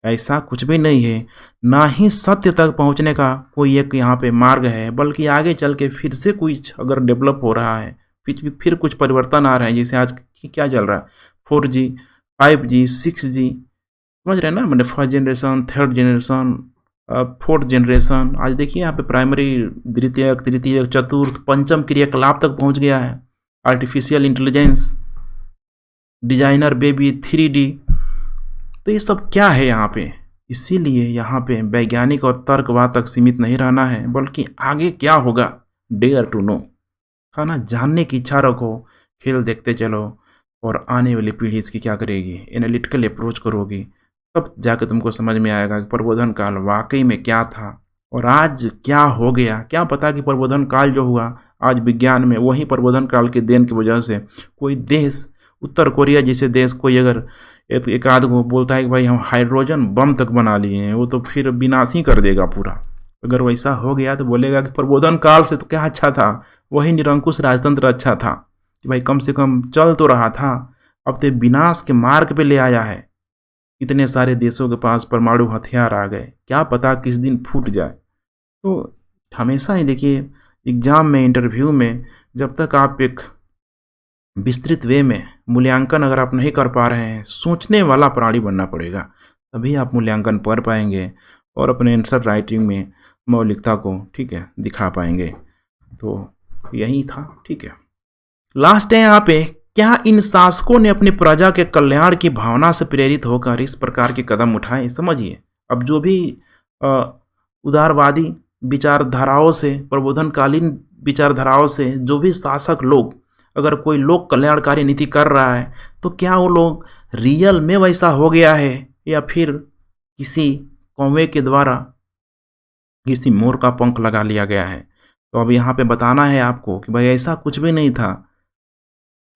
ऐसा कुछ भी नहीं है। ना ही सत्य तक पहुंचने का कोई एक यहाँ पे मार्ग है, बल्कि आगे चल के फिर से कुछ अगर डेवलप हो रहा है, फिर कुछ परिवर्तन आ रहे हैं। जैसे आज क्या चल रहा है, 4G 5G 6G, समझ रहे हैं ना, मैंने first generation, third generation, fourth generation. आज देखिए यहाँ पे प्राइमरी, द्वितीयक, तृतीयक, चतुर्थ, पंचम क्रियाकलाप तक पहुँच गया है। Artificial intelligence, designer baby, 3D, तो ये सब क्या है यहाँ पे? इसीलिए यहाँ पे वैज्ञानिक और तर्कवाद तक सीमित नहीं रहना है, बल्कि आगे क्या होगा, डेयर टू नो, है ना, जानने की इच्छा रखो, खेल देखते चलो, और आने वाली पीढ़ी इसकी क्या करेगी, एनालिटिकल अप्रोच करोगी, तब जाके तुमको समझ में आएगा कि प्रबोधन काल वाकई में क्या था और आज क्या हो गया। क्या पता कि प्रबोधन काल जो हुआ आज विज्ञान में, वही प्रबोधन काल के देन की वजह से कोई देश, उत्तर कोरिया जैसे देश, कोई अगर एक आध को बोलता है कि भाई हम हाइड्रोजन बम तक बना लिए हैं, वो तो फिर विनाश ही कर देगा पूरा। अगर वैसा हो गया तो बोलेगा कि प्रबोधन काल से तो क्या अच्छा था, वही निरंकुश राजतंत्र अच्छा था कि भाई कम से कम चल तो रहा था। अब तो विनाश के मार्ग पे ले आया है। इतने सारे देशों के पास परमाणु हथियार आ गए, क्या पता किस दिन फूट जाए। तो हमेशा ही देखिए एग्जाम में, इंटरव्यू में, जब तक आप एक विस्तृत वे में मूल्यांकन अगर आप नहीं कर पा रहे हैं, सोचने वाला प्राणी बनना पड़ेगा, तभी आप मूल्यांकन पढ़ पाएंगे और अपने आंसर राइटिंग में मौलिकता को, ठीक है, दिखा पाएंगे। तो यही था, ठीक है। लास्ट है यहाँ पे, क्या इन शासकों ने अपनी प्रजा के कल्याण की भावना से प्रेरित होकर इस प्रकार के कदम उठाए? समझिए, अब जो भी उदारवादी विचारधाराओं से, प्रबोधनकालीन विचारधाराओं से जो भी शासक लोग, अगर कोई लोक कल्याणकारी नीति कर रहा है, तो क्या वो लोग रियल में वैसा हो गया है या फिर किसी कौवे के द्वारा किसी मोर का पंख लगा लिया गया है? तो अब यहाँ पे बताना है आपको कि भाई ऐसा कुछ भी नहीं था।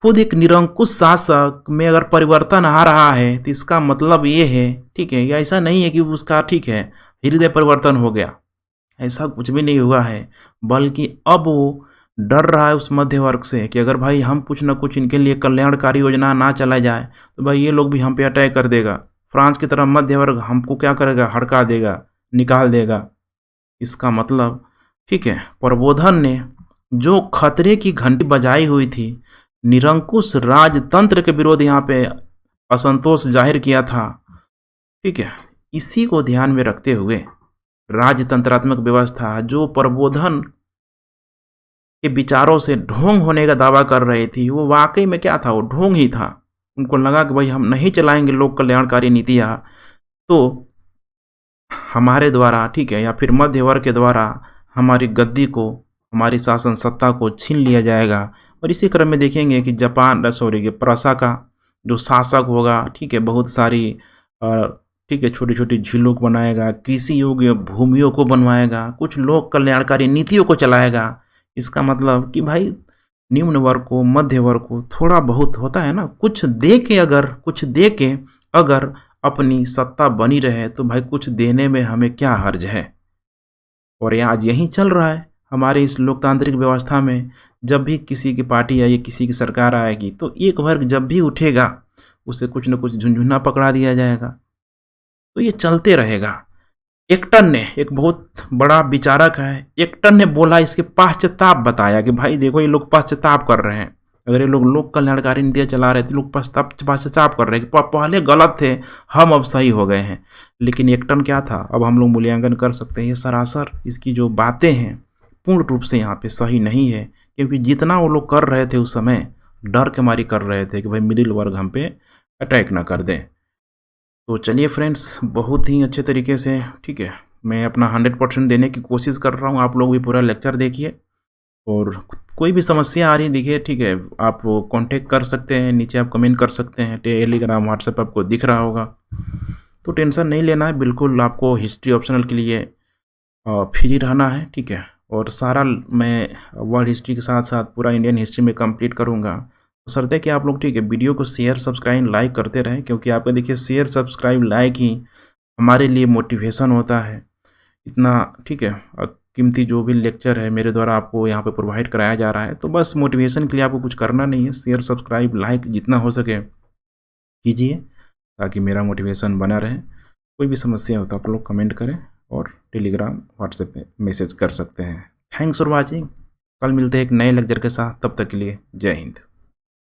खुद एक निरंकुश शासक में अगर परिवर्तन आ रहा है तो इसका मतलब ये है, ठीक है, या ऐसा नहीं है कि उसका, ठीक है, हृदय परिवर्तन हो गया, ऐसा कुछ भी नहीं हुआ है। बल्कि अब वो डर रहा है उस मध्य वर्ग से कि अगर भाई हम कुछ ना कुछ इनके लिए कल्याणकारी योजना ना चला जाए तो भाई ये लोग भी हम पे अटैक कर देगा। फ्रांस की तरह मध्य वर्ग हमको क्या करेगा, हड़का देगा, निकाल देगा। इसका मतलब ठीक है, प्रबोधन ने जो खतरे की घंटी बजाई हुई थी, निरंकुश राजतंत्र के विरोध यहाँ पे असंतोष जाहिर किया था, ठीक है, इसी को ध्यान में रखते हुए राजतंत्रात्मक व्यवस्था जो प्रबोधन के विचारों से ढोंग होने का दावा कर रही थी, वो वाकई में क्या था, वो ढोंग ही था। उनको लगा कि भाई हम नहीं चलाएंगे लोक कल्याणकारी नीतियाँ तो हमारे द्वारा, ठीक है, या फिर मध्य वर्ग के द्वारा हमारी गद्दी को, हमारी शासन सत्ता को छीन लिया जाएगा। और इसी क्रम में देखेंगे कि प्रसा का जो शासक होगा, ठीक है, बहुत सारी ठीक है छोटी छोटी झीलों को बनाएगा, कृषि योग्य भूमियों को बनवाएगा, कुछ लोक कल्याणकारी नीतियों को चलाएगा। इसका मतलब कि भाई निम्न वर्ग को, मध्य वर्ग को थोड़ा बहुत होता है ना, कुछ दे के अगर अपनी सत्ता बनी रहे तो भाई कुछ देने में हमें क्या हर्ज है। और ये आज यही चल रहा है हमारे इस लोकतांत्रिक व्यवस्था में। जब भी किसी की पार्टी या ये किसी की सरकार आएगी तो एक वर्ग जब भी उठेगा उसे कुछ न कुछ झुंझुना पकड़ा दिया जाएगा। तो ये चलते रहेगा। एक्टन ने, एक बहुत बड़ा विचारक है, एक्टन ने बोला, इसके पश्चाताप बताया कि भाई देखो ये लोग पश्चाताप कर रहे हैं। अगर ये लोग लोक कल्याणकारी नीतियाँ चला रहे थे, लोग पश्चाताप कर रहे हैं कि पहले गलत थे, हम अब सही हो गए हैं। लेकिन एक्टन क्या था, अब हम लोग मूल्यांकन कर सकते हैं, ये सरासर इसकी जो बातें हैं पूर्ण रूप से यहाँ पे सही नहीं है। क्योंकि जितना वो लोग कर रहे थे उस समय डर के मारी कर रहे थे कि भाई मिडिल वर्ग हम पे अटैक ना कर दें। तो चलिए फ्रेंड्स, बहुत ही अच्छे तरीके से, ठीक है, मैं अपना 100% देने की कोशिश कर रहा हूँ। आप लोग भी पूरा लेक्चर देखिए और कोई भी समस्या आ रही देखिए, ठीक है, आप कांटेक्ट कर सकते हैं, नीचे आप कमेंट कर सकते हैं, टेलीग्राम व्हाट्सएप आपको दिख रहा होगा। तो टेंशन नहीं लेना है बिल्कुल, आपको हिस्ट्री ऑप्शनल के लिए फ्री रहना है, ठीक है। और सारा मैं वर्ल्ड हिस्ट्री के साथ साथ पूरा इंडियन हिस्ट्री में कंप्लीट करूँगा। बशर्ते कि आप लोग, ठीक है, वीडियो को शेयर सब्सक्राइब लाइक करते रहें, क्योंकि आपका देखिए शेयर सब्सक्राइब लाइक ही हमारे लिए मोटिवेशन होता है इतना, ठीक है। कीमती जो भी लेक्चर है मेरे द्वारा आपको यहाँ पे प्रोवाइड कराया जा रहा है, तो बस मोटिवेशन के लिए आपको कुछ करना नहीं है, शेयर सब्सक्राइब लाइक जितना हो सके कीजिए ताकि मेरा मोटिवेशन बना रहे। कोई भी समस्या हो तो आप लोग कमेंट करें और टेलीग्राम व्हाट्सएप पे मैसेज कर सकते हैं। Thanks for watching. कल मिलते हैं एक नए लेक्चर के साथ, तब तक के लिए जय हिंद।